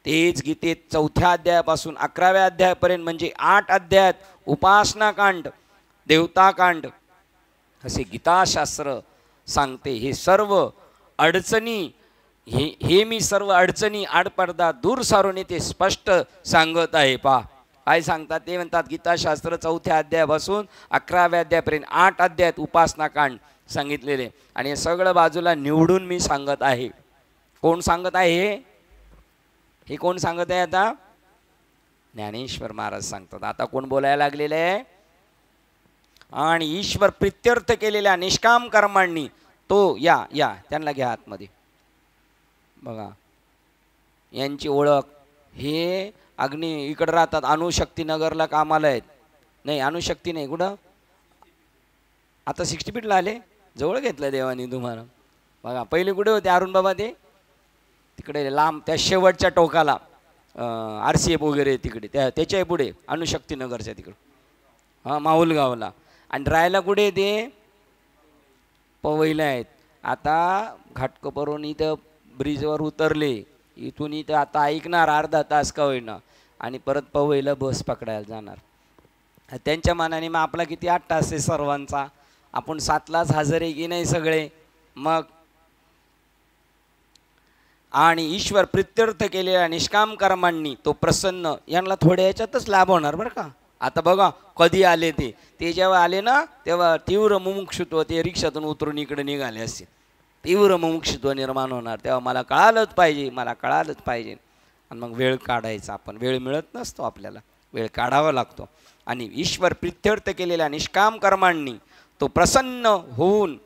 तेच गीतेत 4थ्या अध्यायापासून 11व्या अध्यायापर्यंत म्हणजे 8 अध्यायात उपासनाकांड, देवताकांड असे गीताशास्त्र सांगते. हे सर्व अडचणी हे मी सर्व अडचणी आडपडदा दूर सारून ते स्पष्ट सांगत आहे. पहा काय सांगतात ते म्हणतात, गीताशास्त्र 4थ्या अध्यायापासून 11व्या अध्यायापर्यंत 8 अध्यायात उपासनाकांड सांगितलेले आणि हे सगळं बाजूला निवडून मी सांगत आहे. कोण सांगत आहे हे कोण सांगत आहे? आता ज्ञानेश्वर महाराज सांगतात. आता कोण बोलायला लागलेले आहे? आणि ईश्वर प्रित्यर्थ केलेल्या निष्काम कर्मांनी तो या त्यांना घ्या आतमध्ये. बघा यांची ओळख, हे अग्नी इकडे राहतात, अणुशक्तीनगरला कामाला आहेत. नाही अणुशक्ती नाही, कुठं आता 60 फीटला आले, जवळ घेतलं देवानी तुम्हाला. बघा पहिले कुठे होते अरुण बाबा? ते तिकडे लांब त्या शेवटच्या टोकाला RCF वगैरे तिकडे त्याच्या पुढे अणुशक्तीनगरच्या तिकडे, हां माहुलगावला. आणि राहायला कुठे ते पवईला आहेत. आता घाटकोपरून इथं ब्रिजवर उतरले, इथून इथं आता ऐकणार अर्धा तास का होईना आणि परत पवईला बस पकडायला जाणार. त्यांच्या मनाने मग आपला किती 8 तास आहे सर्वांचा, आपण 7लाच हजर आहे की नाही सगळे. मग आणि ईश्वर प्रित्यर्थ केलेल्या निष्काम कर्मांनी तो प्रसन्न, यांना थोड्या याच्यातच लाभ होणार बरं का. आता बघा कधी आले ते जेव्हा आले ना तेव्हा तीव्र मुमुक्षुत्व, ते रिक्षातून उतरून इकडे निघाले असते, तीव्र मुमुक्षुत्व निर्माण होणार. तेव्हा मला कळालंच पाहिजे आणि मग वेळ काढायचा. आपण वेळ मिळत नसतो, आपल्याला वेळ काढावा लागतो. आणि ईश्वर प्रित्यर्थ केलेल्या निष्काम कर्मांनी तो प्रसन्न होऊन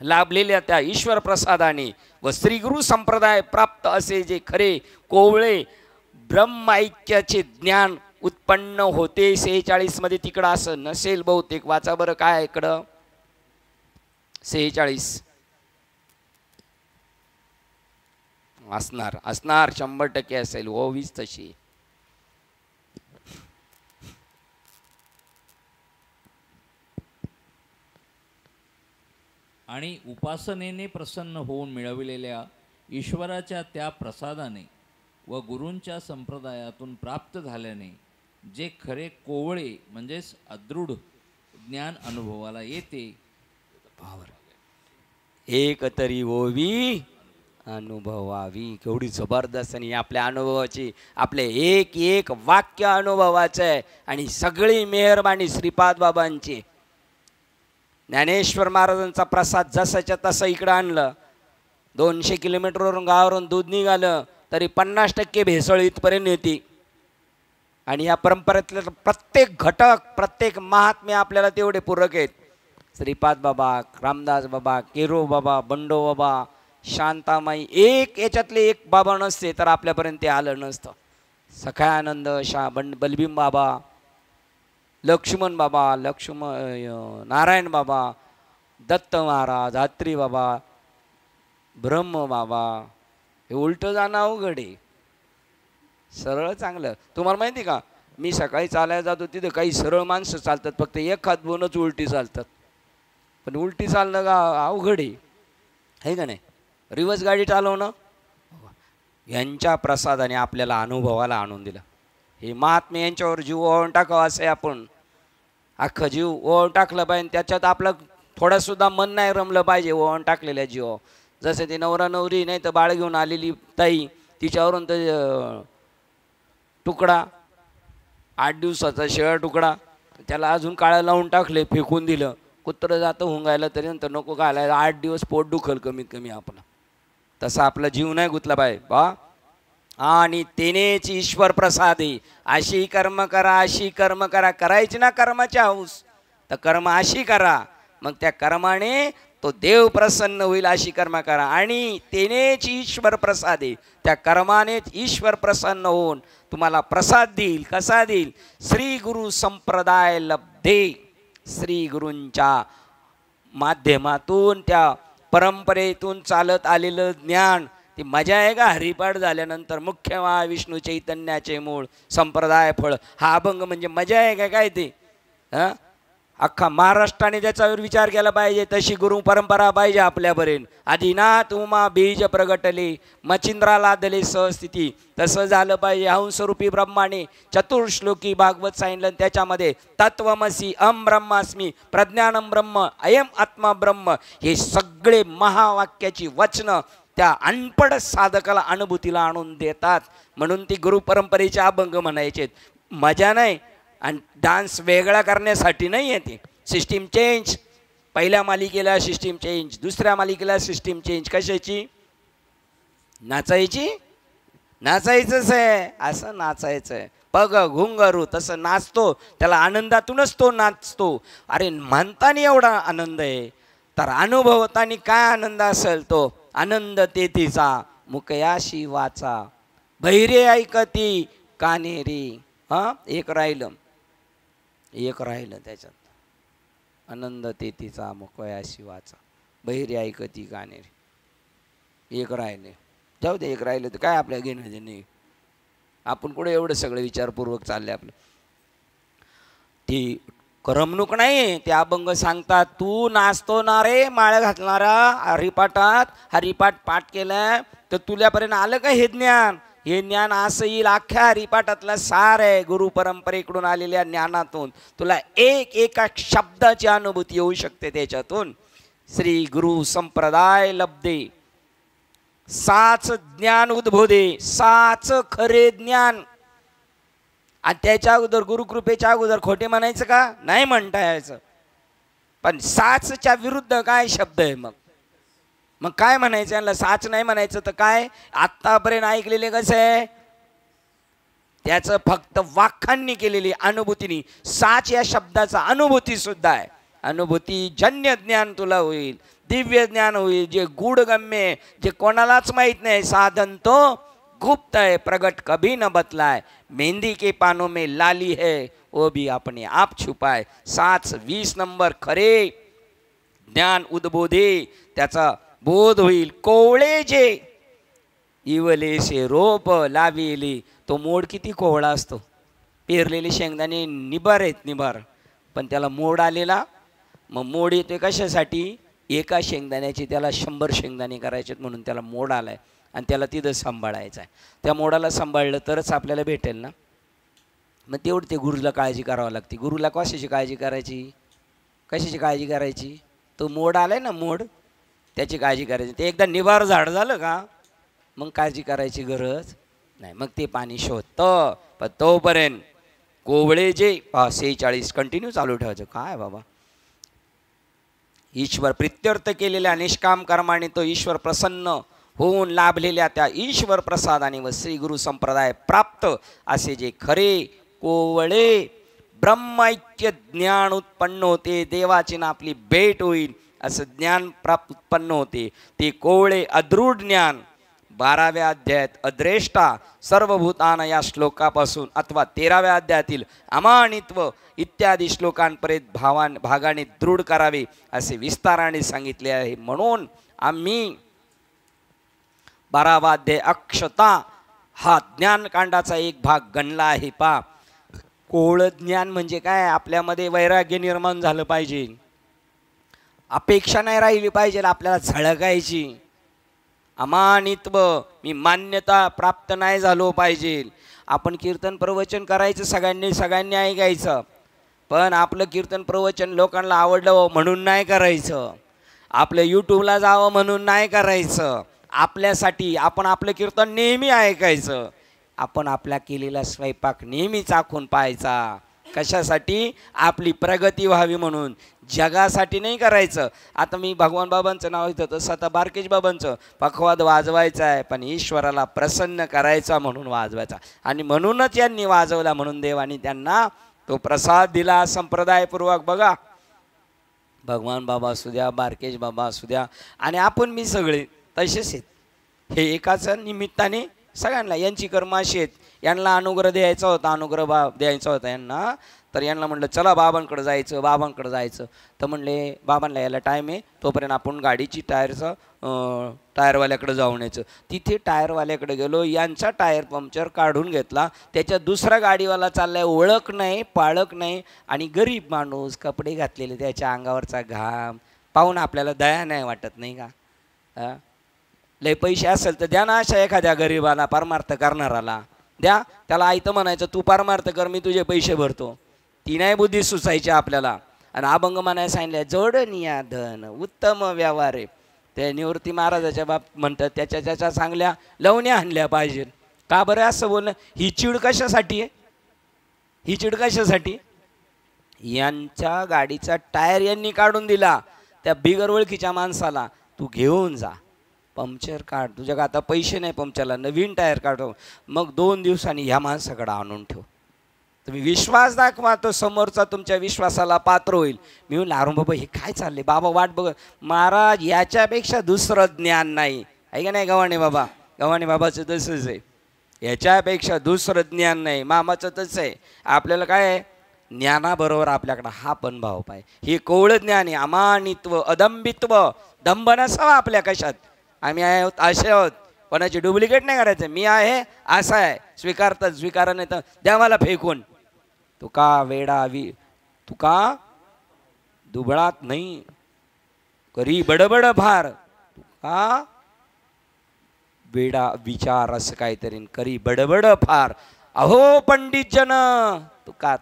लाभलेल्या त्या ईश्वर प्रसादाने व श्रीगुरु संप्रदाय प्राप्त असे जे खरे कोवळे ब्रह्मैक्याचे ज्ञान उत्पन्न होते. 46 मध्ये तिकडं असं नसेल बहुतेक, वाचा बरं काय इकडं 46 असणार 100% असेल. 20 तशी आणि उपासनेने प्रसन्न होऊन मिळविलेल्या ईश्वराच्या त्या प्रसादाने व गुरूंच्या संप्रदायातून प्राप्त झाल्याने जे खरे कोवळे म्हणजेच अदृढ ज्ञान अनुभवाला येते. एक तरी ओवी अनुभवावी. केवढी जबरदस्त आणि आपल्या अनुभवाची, आपले एक वाक्य अनुभवाचं आहे. आणि सगळी मेहरबानी श्रीपाद बाबांची. ज्ञानेश्वर महाराजांचा प्रसाद जसाच्या तसा इकडं आणलं. 200 किलोमीटरवरून गावावरून दूध निघालं तरी 50% भेसळ इथपर्यंत येते. आणि या परंपरेतले प्रत्येक घटक, प्रत्येक महात्मे आपल्याला तेवढे पूरक आहेत. श्रीपाद बाबा, रामदास बाबा, केरो बाबा, बंडो बाबा, शांतामाई, याच्यातले एक बाबा नसते तर आपल्यापर्यंत ते आलं नसतं. सखायानंद बलभीम बाबा, लक्ष्मण बाबा, नारायण बाबा, दत्त महाराज, धात्री बाबा, ब्रह्म बाबा. हे उलटं जाणं अवघड आहे, सरळ चांगलं. तुम्हाला माहिती का मी सकाळी चालायला जातो तिथं काही सरळ माणसं चालतात, फक्त एक हात दोनच उलटी चालतात. पण उलटी चालणं का अवघड आहे का नाही? रिवर्स गाडी चालवणं यांच्या प्रसादाने आपल्याला अनुभवाला आणून दिला. हे महात्मे यांच्यावर जीव ओवाळून टाकावा असं आपण अख्खं जीव ओवाळून टाकलं पाहिजे. त्याच्यात आपलं थोडंसुद्धा मन नाही रमलं पाहिजे ओवाळून टाकलेल्या जीव. जसं ते नवरा नवरी नाही तर बाळ घेऊन आलेली ताई, तिच्यावरून तर तुकडा 8 दिवसाचा शेळा तुकडा, त्याला अजून काळं लावून टाकले, फेकून दिलं. कुत्रं जातं हुंगायला तरी नंतर नको घालायला, 8 दिवस पोट दुखल कमीत कमी आपला. तसा आपला जीव नाही गुतला पाहिजे बा. आणि तेनेच ईश्वर प्रसादे, अशी कर्म करा, अशी कर्म करा. करायची ना कर्माची हौस, तर कर्म अशी करा, मग त्या कर्माने तो देव प्रसन्न होईल. अशी कर्म करा. आणि तेनेच ईश्वर प्रसादे, त्या कर्मानेच ईश्वर प्रसन्न होऊन तुम्हाला प्रसाद देईल. कसा देईल? श्री गुरु संप्रदाय लब्धे, श्री गुरूंच्या माध्यमातून त्या परंपरेतून चालत आलेलं ज्ञान. ती मजा आहे का? हरिपाठ झाल्यानंतर मुख्य महाविष्णू चैतन्याचे मूळ संप्रदाय फळ, हा अभंग म्हणजे मजा आहे का काय ते? हां, अख्खा महाराष्ट्राने त्याच्यावर विचार केला पाहिजे. तशी गुरु परंपरा पाहिजे आपल्यापर्यंत. आदिनाथ उमा बीज प्रगटले, मचिंद्राला दले सहस्थिती. तसं झालं पाहिजे. हंसरूपी ब्रह्माने चतुर्श्लोकी भागवत सांगितलं, त्याच्यामध्ये तत्वमसी, अम ब्रह्मास्मी, प्रज्ञानम ब्रह्म, अयम आत्मा ब्रह्म, हे सगळे महावाक्याची वचनं त्या अनपढ साधकाला अनुभूतीला आणून देतात. म्हणून ती गुरु परंपरेचे अभंग म्हणायचे. मजा नाही आणि डान्स वेगळा करण्यासाठी नाही आहे. ते सिस्टीम चेंज. पहिल्या मालिकेला सिस्टीम चेंज, दुसऱ्या मालिकेला सिस्टीम चेंज. कशाची? नाचायची? नाचायचंच आहे, असं नाचायचं आहे. पग घुंगारू तसं नाचतो, त्याला आनंदातूनच तो नाचतो. अरे म्हणताना एवढा आनंद आहे, तर अनुभवताना काय आनंद असेल तो? आनंद तेथीचा मुकयाशी वाचा, बहिरे ऐकती कानेरी. हां, एक राहिलं त्याच्यात. आनंद तेथीचा मुकयाशी वाचा, बहिरे ऐकती कानेरी. एक राहिले, जाऊ दे. एक राहिलं तर काय आपल्या घेणं नाही. आपण कुठे एवढं सगळं विचारपूर्वक चालले आपलं. ती करमणूक नाही. ते अभंग सांगतात, तू नाचतो ना रे माळ घातणारा हरिपाठात, हरिपाठ पाठ केलं तर तुल्यापर्यंत आलं का हे ज्ञान? हे ज्ञान असं येईल. अख्ख्या हरिपाठातला सार आहे गुरु परंपरेकडून आलेल्या ज्ञानातून. तुला एका शब्दाची अनुभूती येऊ शकते त्याच्यातून. श्री गुरु संप्रदाय लब्धे, साच ज्ञान उद्बोधे, साच खरे ज्ञान. आणि त्याच्या अगोदर गुरुकृपेच्या अगोदर खोटे म्हणायचं का? नाही म्हणता यायचं. पण साचच्या विरुद्ध काय शब्द आहे? मग काय म्हणायचं यांना? साच नाही म्हणायचं तर काय? आत्तापर्यंत ऐकलेले कसं आहे? त्याचं फक्त वाखांनी केलेली अनुभूतीनी. साच या शब्दाचा अनुभूती सुद्धा आहे. अनुभूती जन्य ज्ञान तुला होईल, दिव्य ज्ञान होईल, जे गूढगम्य, जे कोणालाच माहीत नाही. साधन तो गुप्त है, प्रगट कभी न बतलाय. मेहंदी के पानों में लाली है, वो भी अपने आप छुपाय. 20 नंबर खरे ज्ञान उद्बोधे, त्याचा बोध होईल. कोवळे जे इवलेसे रोप लाविले, तो मोड किती कोवळा असतो. पेरलेले शेंगदाणे निबार आहेत, निबार, पण त्याला मोड आलेला. मग मोड येते कशासाठी? एका शेंगदाण्याची त्याला 100 शेंगदाणे करायचे म्हणून त्याला मोड आलाय. आणि त्याला तिथं सांभाळायचं आहे. त्या मोडाला सांभाळलं तरच आपल्याला भेटेल ना. मग तेवढं ते गुरुला काळजी करावं लागते. गुरुला कशाची काळजी करायची? कशाची काळजी करायची? तो मोड आलाय ना, मोड, त्याची काळजी करायची. ते एकदा निबार झाड झालं का मग काळजी करायची गरज नाही. मग ते पाणी शोधतं. पण तोपर्यंत कोवळे जे 46 कंटिन्यू चालू ठेवायचं. काय बाबा, ईश्वर प्रित्यर्थ केलेल्या निष्काम कर्माने तो ईश्वर प्रसन्न होऊन लाभलेल्या त्या ईश्वर प्रसादाने व श्री गुरु संप्रदाय प्राप्त असे जे खरे कोवळे ब्रह्मैक्य ज्ञान उत्पन्न होते. देवाची ना आपली भेट होईल असं ज्ञान प्राप्त उत्पन्न होते. ते कोवळे अदृढ ज्ञान 12व्या अध्यायात अद्रेष्टा सर्वभूताना या श्लोकापासून अथवा 13व्या अध्यायातील अमानित्व इत्यादी श्लोकांपर्यंत भागाने दृढ करावे असे विस्ताराने सांगितले आहे. म्हणून आम्ही 12वा अध्याय अक्षता हा ज्ञानकांडाचा एक भाग गणला आहे. कोवळ ज्ञान म्हणजे काय? आपल्यामध्ये वैराग्य निर्माण झालं पाहिजे, अपेक्षा नाही राहिली पाहिजे आपल्याला झळकायची, अमानित्व, मी मान्यता प्राप्त नाही झालो पाहिजे. आपण कीर्तन प्रवचन करायचं, सगळ्यांनी ऐकायचं, पण आपलं कीर्तन प्रवचन लोकांना आवडलं म्हणून नाही करायचं, आपलं यूट्यूबला जावं म्हणून नाही करायचं. आपल्यासाठी आपण आपलं कीर्तन नेहमी ऐकायचं, आपण आपला केलेला स्वयंपाक नेहमी चाखून पाहायचा. कशासाठी? आपली प्रगती व्हावी म्हणून, जगासाठी नाही करायचं. आता मी भगवान बाबांचं नाव घेतो, तसं आता बारकेश बाबांचं पखवाद वाजवायचा आहे, पण ईश्वराला प्रसन्न करायचा म्हणून वाजवायचा. आणि म्हणूनच यांनी वाजवला, म्हणून देवानी त्यांना तो प्रसाद दिला संप्रदायपूर्वक. बघा, भगवान बाबा असू द्या, बारकेश बाबा असू द्या, आणि आपण मी सगळे तसेच आहेत. हे एकाच निमित्ताने सगळ्यांना, यांची कर्म अशी आहेत, यांना अनुग्रह द्यायचा होता, अनुग्रह द्यायचा होता यांना. तर यांना म्हटलं चला बाबांकडे जायचं. तर म्हणले बाबांना यायला टाईम आहे, तोपर्यंत आपण गाडीची टायरवाल्याकडे जाऊन यायचं. तिथे टायरवाल्याकडे गेलो, यांचा टायर पंक्चर काढून घेतला, त्याच्यात दुसरा गाडीवाला चाललाय, ओळख नाही पाळख नाही, आणि गरीब माणूस, कपडे घातलेले, त्याच्या अंगावरचा घाम पाहून आपल्याला दया नाही वाटत नाही का? लय पैसे असेल तर द्या ना अशा एखाद्या गरीबाला, परमार्थ करणाराला द्या, त्याला आयतं म्हणायचं तू परमार्थ कर, मी तुझे पैसे भरतो. ती नाही बुद्धी सुचायची आपल्याला. आणि अभंग म्हणायला सांगितलं, जोडनिया धन उत्तम व्यवहार आहे. ते निवृत्ती महाराजाच्या बाप म्हणतात, त्याच्या चांगल्या लवण्या आणल्या पाहिजे. का बरं असं बोलणं? ही चीड कशासाठी आहे? ही चीड कशासाठी? यांच्या गाडीचा टायर यांनी काढून दिला त्या बिगर ओळखीच्या माणसाला, तू घेऊन जा, पंक्चर काढ, तुझ्याकडे आता पैसे नाही पंक्चरला, नवीन टायर काढव, मग 2 दिवसांनी ह्या माणसाकडे आणून ठेव. तुम्ही विश्वास दाखवा, तो समोरचा तुमच्या विश्वासाला पात्र होईल. मी म्हणलं अरुण बाबा हे काय चालले? बाबा वाट बघ. महाराज याच्यापेक्षा दुसरं ज्ञान नाही आहे का नाही? गव्हाणे बाबाचं तसंच आहे, याच्यापेक्षा दुसरं ज्ञान नाही. मामाचं तसं आहे. आपल्याला काय आहे? ज्ञानाबरोबर आपल्याकडं हा पण भाव पाहिजे. हे कोवळं ज्ञान आहे. अमानित्व, अदंबित्व, दंभ नसावा आपल्या कशात. आम्ही आहोत असे आहोत, कोणाची डुप्लिकेट नाही करायचं. मी आहे असा आहे, स्वीकारा नाही तर द्या मला फेकून. तुका वेडा तुका दुबळात नाही करी बडबड फार, तुका वेडा विचार असं काहीतरी करी बडबड फार. अहो पंडित जन तुका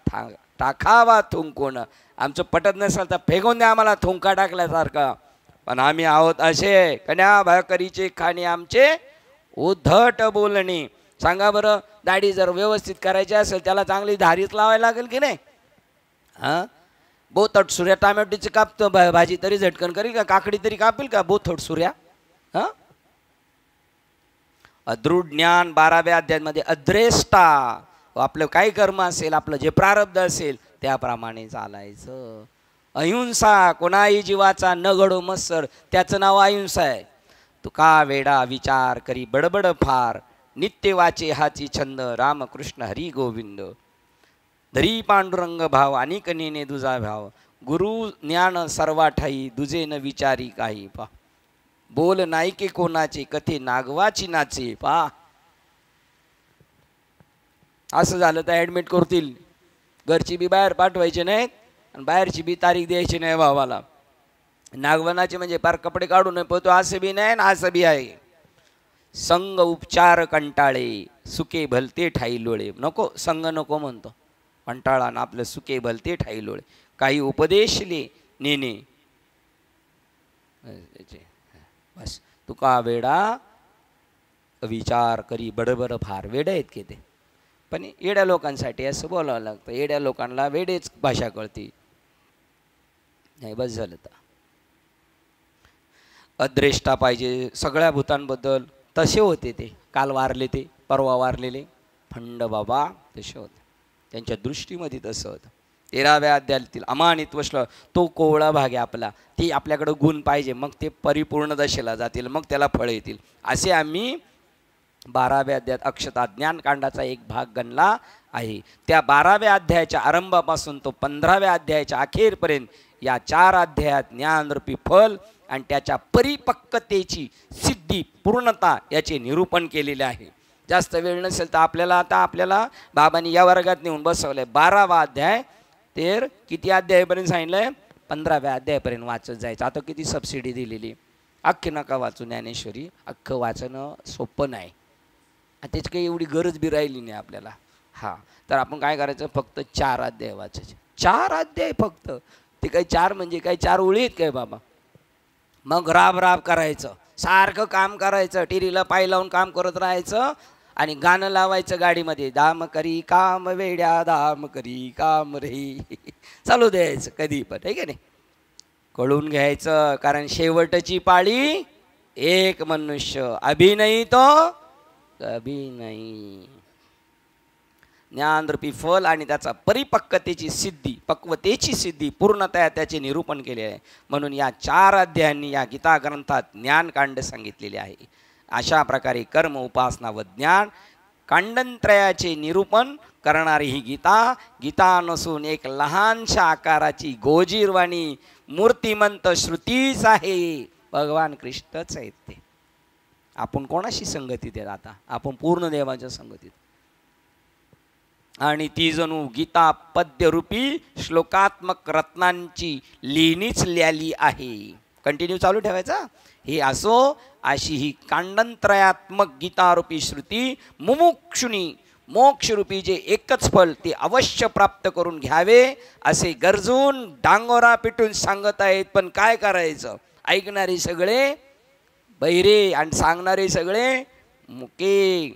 टाकावा थुंकून. आमचं पटत नसेल तर फेकून द्या आम्हाला थुंका टाकल्यासारखं. पण आम्ही आहोत असे, कन्या भाकरीचे खाणे आमचे उद्धट बोलणे. सांगा बरं, दाढी जर व्यवस्थित करायची असेल त्याला चांगली धारीच लावायला लागेल की नाही? हां, बोथट सुऱ्या टोमॅटोची कापतो भाजी तरी झटकन करील का? काकडी तरी कापेल का बोथट सुऱ्या? हां, अदृढ ज्ञान 12व्या अध्यायामध्ये अद्रेष्टा, आपलं काय कर्म असेल, आपलं जे प्रारब्ध असेल त्याप्रमाणे चालायचं. अहिंसा, कोणाही जीवाचा न घडो मत्सर, त्याचं नाव अहिंसा आहे. तुका वेडा विचार करी बडबड फार, नित्य वाचे हाची छंद, रामकृष्ण हरी गोविंद. धरी पांडुरंग भाव अनेक नेने दुजा भाव, गुरु ज्ञान सर्वा ठाई दुजे न विचारी काही. पा बोल नायके कोणाचे, कथे नागवाची नाचे. पा असं झालं तर ॲडमिट करतील. घरची बी बाहेर पाठवायचे नाहीत आणि बाहेरची बी तारीख द्यायची नाही भावाला. नागवनाचे म्हणजे पार कपडे काढून नाही पोहतो असं बी नाही ना असं बी आहे. संग उपचार कंटाळे, सुके भलते ठाई लोळे. नको, संग नको म्हणतो, कंटाळा ना आपलं सुके भलते ठाई लोळे. काही उपदेशले नेने, बस तुका वेडा विचार करी बडबड फार. वेड आहेत की ते, पण येड्या लोकांसाठी असं बोलावं लागतं. येड्या लोकांना वेडेच भाषा कळती नाही. बस झालं तर अद्रेष्टा पाहिजे सगळ्या भूतांबद्दल. तसे होते ते, काल वारले ते, परवा वारलेले फंड बाबा तसे होते, त्यांच्या दृष्टीमध्ये तसं होतं. 13व्या अध्यायातील अमानित्व श्लोक, तो कोवळा भाग आहे आपला. ती आपल्याकडं गुण पाहिजे, मग ते परिपूर्ण दशेला जातील, मग त्याला फळ येतील. असे आम्ही 12व्या अध्यायात अक्षता ज्ञानकांडाचा एक भाग गणला आहे. त्या 12व्या अध्यायाच्या आरंभापासून तो 15व्या अध्यायाच्या अखेरपर्यंत या 4 अध्यायात ज्ञानरूपी फल आणि त्याच्या परिपक्वतेची सिद्धी, पूर्णता याचे निरूपण केलेले आहे. जास्त वेळ नसेल तर आपल्याला बाबांनी या वर्गात नेऊन बसवलंय 12वा अध्याय तर किती अध्यायापर्यंत सांगितलंय 15व्या अध्यायापर्यंत वाचत जायचं. आता किती सबसिडी दिलेली, अख्खे नका वाचू ज्ञानेश्वरी, अख्खं वाचणं सोपं नाही, त्याची काही एवढी गरज बी राहिली नाही आपल्याला. हां, तर आपण काय करायचं, फक्त 4 अध्याय वाचायचे, 4 अध्याय फक्त. ते काही 4 म्हणजे काही 4 ओळी आहेत काय बाबा. मग राब करायचं, सारखं काम करायचं, टिरीला पाय लावून काम करत राहायचं आणि गाणं लावायचं गाडीमध्ये, दाम करी काम वेड्या दाम करी काम रे चालू द्यायचं कधी पण, आहे का नाही. कळून घ्यायचं, कारण शेवटची पाळी एक मनुष्य, अभी नाही तो कभी नाही. ज्ञानरूपी फल आणि त्याचा परिपक्वतेची सिद्धी पूर्णतः त्याचे निरूपण केले आहे. म्हणून या 4 अध्यायांनी या गीता ग्रंथात ज्ञानकांड सांगितलेले आहे. अशा प्रकारे कर्म, उपासना व ज्ञान कांडत्रयाचे निरूपण करणारी ही गीता नसून एक लहानशा आकाराची गोजीरवाणी मूर्तिमंत श्रुतीच आहे. भगवान कृष्णच आहेत ते. आपण कोणाशी संगतीत आहेत आता, आपण पूर्ण देवाच्या संगतीत. आणि ती जणू गीता पद्यरूपी श्लोकात्मक रत्नांची लेणीच ल्याली आहे. कंटिन्यू चालू ठेवायचा. हे असो, अशी ही कांडत्रयात्मक गीतारूपी श्रुती मुमुक्षुनी मोक्षरूपी जे एकच फल ते अवश्य प्राप्त करून घ्यावे असे गरजून डांगोरा पिटून सांगत आहेत. पण काय करायचं, ऐकणारे सगळे बहिरे आणि सांगणारे सगळे मुके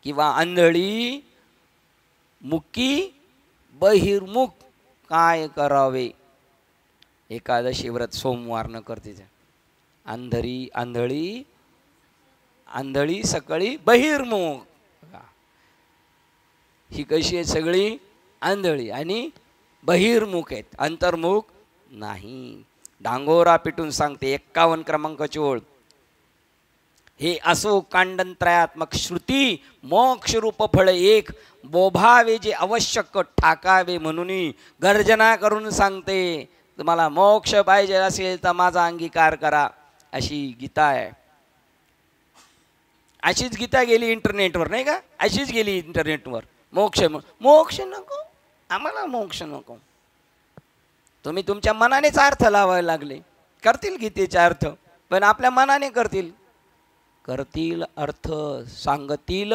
किंवा आंधळी, मुकी, बहिर्मुख. काय करावे, एकादशी व्रत सोमवार न करते, आंधळी सकाळी बहिर्मुख. ही कशी आहे, सगळी आंधळी आणि बहिर्मुख आहेत, अंतर्मुख नाही. डांगोरा पिटून सांगते 51 क्रमांकाची ओळ. हे असो कांडत्रयात्मक श्रुती मोक्षरूप फळ एक बोभावे जे आवश्यक ठाकावे म्हणून गर्जना करून सांगते. तुम्हाला मोक्ष पाहिजे असेल तर माझा अंगीकार करा, अशी गीता आहे. अशीच गीता गेली इंटरनेटवर, नाही का, अशीच गेली इंटरनेटवर. मोक्ष नको आम्हाला, मोक्ष नको. तुम्ही तुमच्या मनानेच अर्थ लावायला लागले. करतील गीतेचे अर्थ, पण आपल्या मनाने करतील अर्थ, सांगतील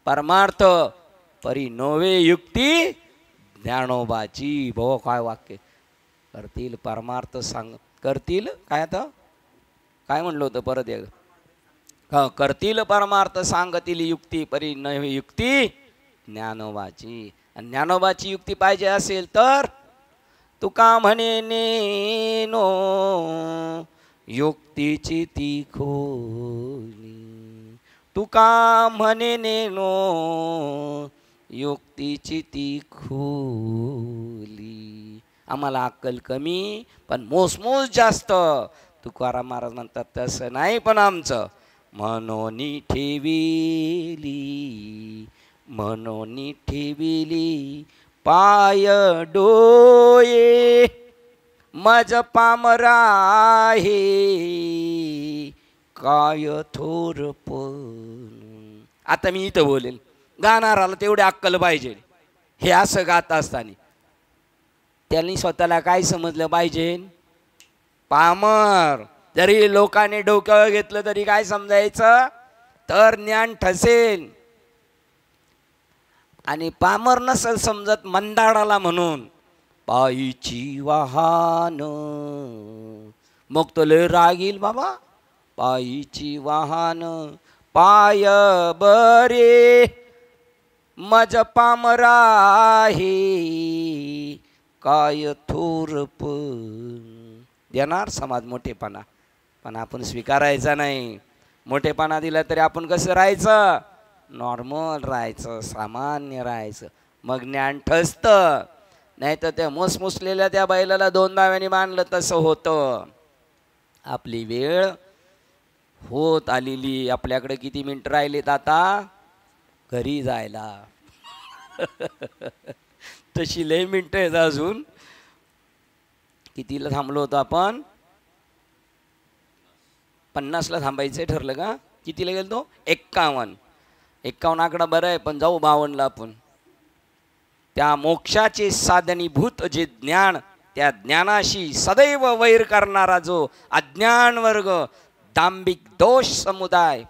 परमार्थ, परी नोवे युक्ती ज्ञानोबाची. भाऊ काय वाक्य, करतील परमार्थ करतील काय, आता काय म्हणलं होतं परत एक, करतील परमार्थ सांगतील युक्ती, परी नवे युक्ती ज्ञानोबाची. आणि ज्ञानोबाची युक्ती पाहिजे असेल तर तुका म्हणे नेनो युक्तीची ती खोली. तुका म्हणे नेनो युक्तीची ती खोली. आम्हाला अक्कल कमी पण मोसमोस जास्त. तुकाराम महाराज म्हणतात तसं नाही, पण आमचं मनोनी ठेविली पाय डोये मज पामरा आहे काय थोरपण. आता मी इथं बोलेल, गाणाराला तेवढे अक्कल पाहिजे. हे असं गात असताना त्यांनी स्वतःला काय समजलं पाहिजे, पामर. जरी लोकांनी डोक्यावर घेतलं तरी काय समजायचं, तर ज्ञान ठसेल. आणि पामर नसल समजत मंदाडाला म्हणून पायीची वाहन, मग तो लय रागील बाबा. पायीची वाहन पाय बरे मज पामरा आहे काय थोरपण. देणार समाज मोठेपणा, पण आपण स्वीकारायचा नाही. मोठेपणा दिला तरी आपण कसं राहायचं, नॉर्मल राहायचं, सामान्य राहायचं. मग ज्ञान ठसतं. नाही तर त्या मुसमुसलेल्या त्या बैलाला 2 दाव्याने बांधलं तसं होतं. आपली वेळ होत आलेली. आपल्याकडे किती मिनिटं राहिलेत आता घरी जायला. तशी लय मिनिटं आहेत अजून. कितीला थांबलो होतो आपण, 50ला थांबायचं ठरलं का, कितीला गेलो तो 51 आकडा बरं आहे, पण जाऊ 52ला आपण. त्या मोक्षाचे साधनीभूत जे ज्ञान, त्या ज्ञानाशी सदैव वैर करणारा जो अज्ञान वर्ग, दांभिक दोष समुदाय,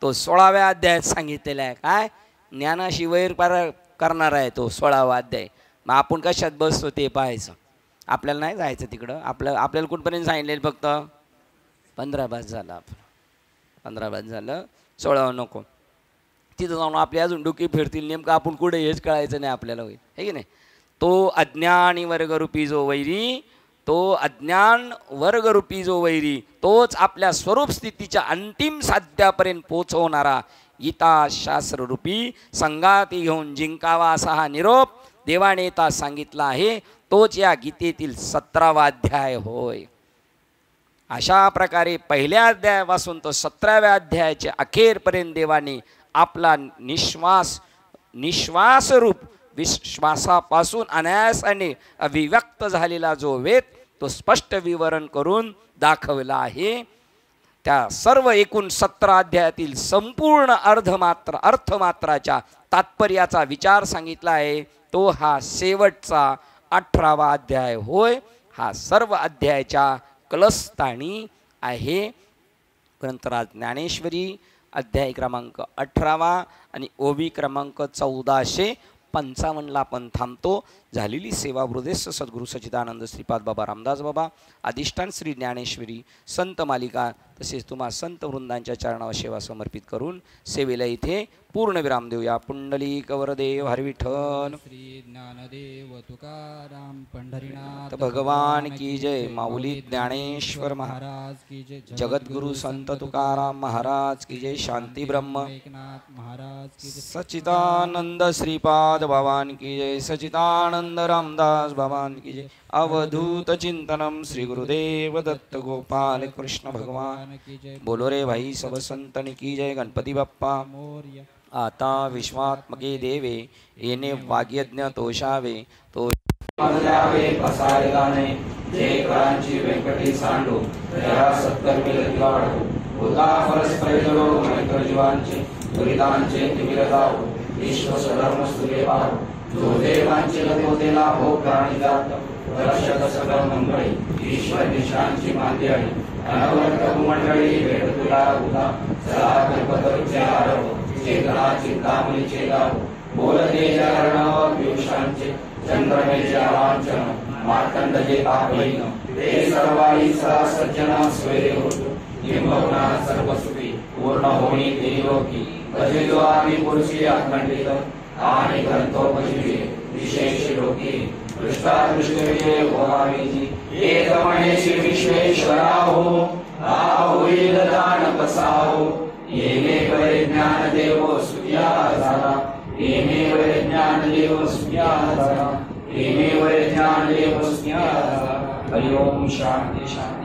तो 16व्या अध्यायात सांगितलेला आहे. काय ज्ञानाशी वैर करणारा आहे तो 16वा अध्याय. मग आपण कशात बसतो ते पाहायचं. आपल्याला नाही जायचं तिकडं. आपल्याला कुठपर्यंत सांगितलेलं फक्त 15 बस झालं. आपण 15 बस झालं, 16 नको. तिथं जाऊन आपली अजून डोकी फिरतील. नेमकं आपण कुठे हेच कळायचं नाही आपल्याला, होईल हे की नाही. तो अज्ञानी वर्गरूपी जो वैरी, तो अज्ञान वर्गरूपी जो वैरी, तोच आपल्या स्वरूप स्थितीच्या अंतिम साध्यापर्यंत पोचवणारा गीता शास्त्ररूपी संगाती घेऊन जिंकावा असा हा निरोप देवानेता सांगितला आहे. तोच या गीतेतील 17वा अध्याय होय. अशा प्रकारे पहिल्या अध्यायापासून तो 17व्या अध्यायाच्या अखेरपर्यंत देवाने आपला निश्वासरूप विश्वासापासून अनायासाने अभिव्यक्त झालेला जो वेद, तो स्पष्ट विवरण करून दाखवला आहे. त्या सर्व एकूण 17 अध्यायातील संपूर्ण अर्थमात्राच्या तात्पर्याचा विचार सांगितला आहे. तो हा शेवटचा 18वा अध्याय होय. हा सर्व अध्यायाच्या कलस्थानी आहे. ग्रंथराज ज्ञानेश्वरी अध्याय क्रमांक 18 आणि ओवी क्रमांक 1455ला आपण थांबतो. झालेली सेवा हृदयस्थ सद्गुरू सच्चिदानंद श्रीपाद बाबा रामदास बाबा, अधिष्ठान श्री ज्ञानेश्वरी संत मालिका, तसेच तुम्हा संत वृंदांच्या चरणावर सेवा समर्पित करून सेवेला इथे पूर्ण विराम देऊया. पुंडलिक वरदेव हरी विठ्ठल श्री ज्ञानदेव तुकाराम पंढरीनाथ भगवान की जय. माऊली ज्ञानेश्वर महाराज की जय. जगद्गुरु संत तुकाराम महाराज की जय. शांती ब्रह्म एकनाथ महाराज की जय. सच्चिदानंद श्रीपाद भगवान की जय. सच्चिदानंद रामदास भगवान की जय. अवधूत चिंतनम श्री गुरुदेव दत्त गोपाल कृष्ण भगवान की जय. बोलो रे भाई सब संतन की जय. गणपती बाप्पा मोरया. आता विश्वात्मके देवे, येणे वाग्यज्ञ तोषावे. तो पसारे गाणे जे करांची व्यंकटी सांडू, त्या सत्कर्मी वाढू. होता परस्पर जडो मैत्र जीवांचे, दुरितांचे तिमिर जाऊ. विश्व धर्म स्तुले पाहू. जो देवांचे लपोते लाभो प्राणी जात, रक्षक सकल मंगळी. ईश्वर निशांची मांदी आली, अनवर्त मंडळी भेट तुला उदा. सदा कल्पतरुचे आरव, चेतना चिंतामणी चेतावू. बोलते जगर्णव पियुषांचे, चंद्रमेच्या लांछन. मार्तंड जे तापहीन, ते सर्वाई सदा सज्जन स्वैरे होतो. किंबहुना सर्व सुखी पूर्ण होणी त्रिलोकी. भजितो आम्ही पुरुषी अखंडित, आणि ग्रंथोपजीवे विशेष लोकी. दृष्टादृष्टे होवावीची, एक महेशी विश्वेश्वरा हो. होईल दान कसाहो, येणे वरे ज्ञान देव सुया झाला. येणे वरे ज्ञान देव सुया झाला. येणे वरे ज्ञान देव सुया झाला. हरि ओम शांती शांती.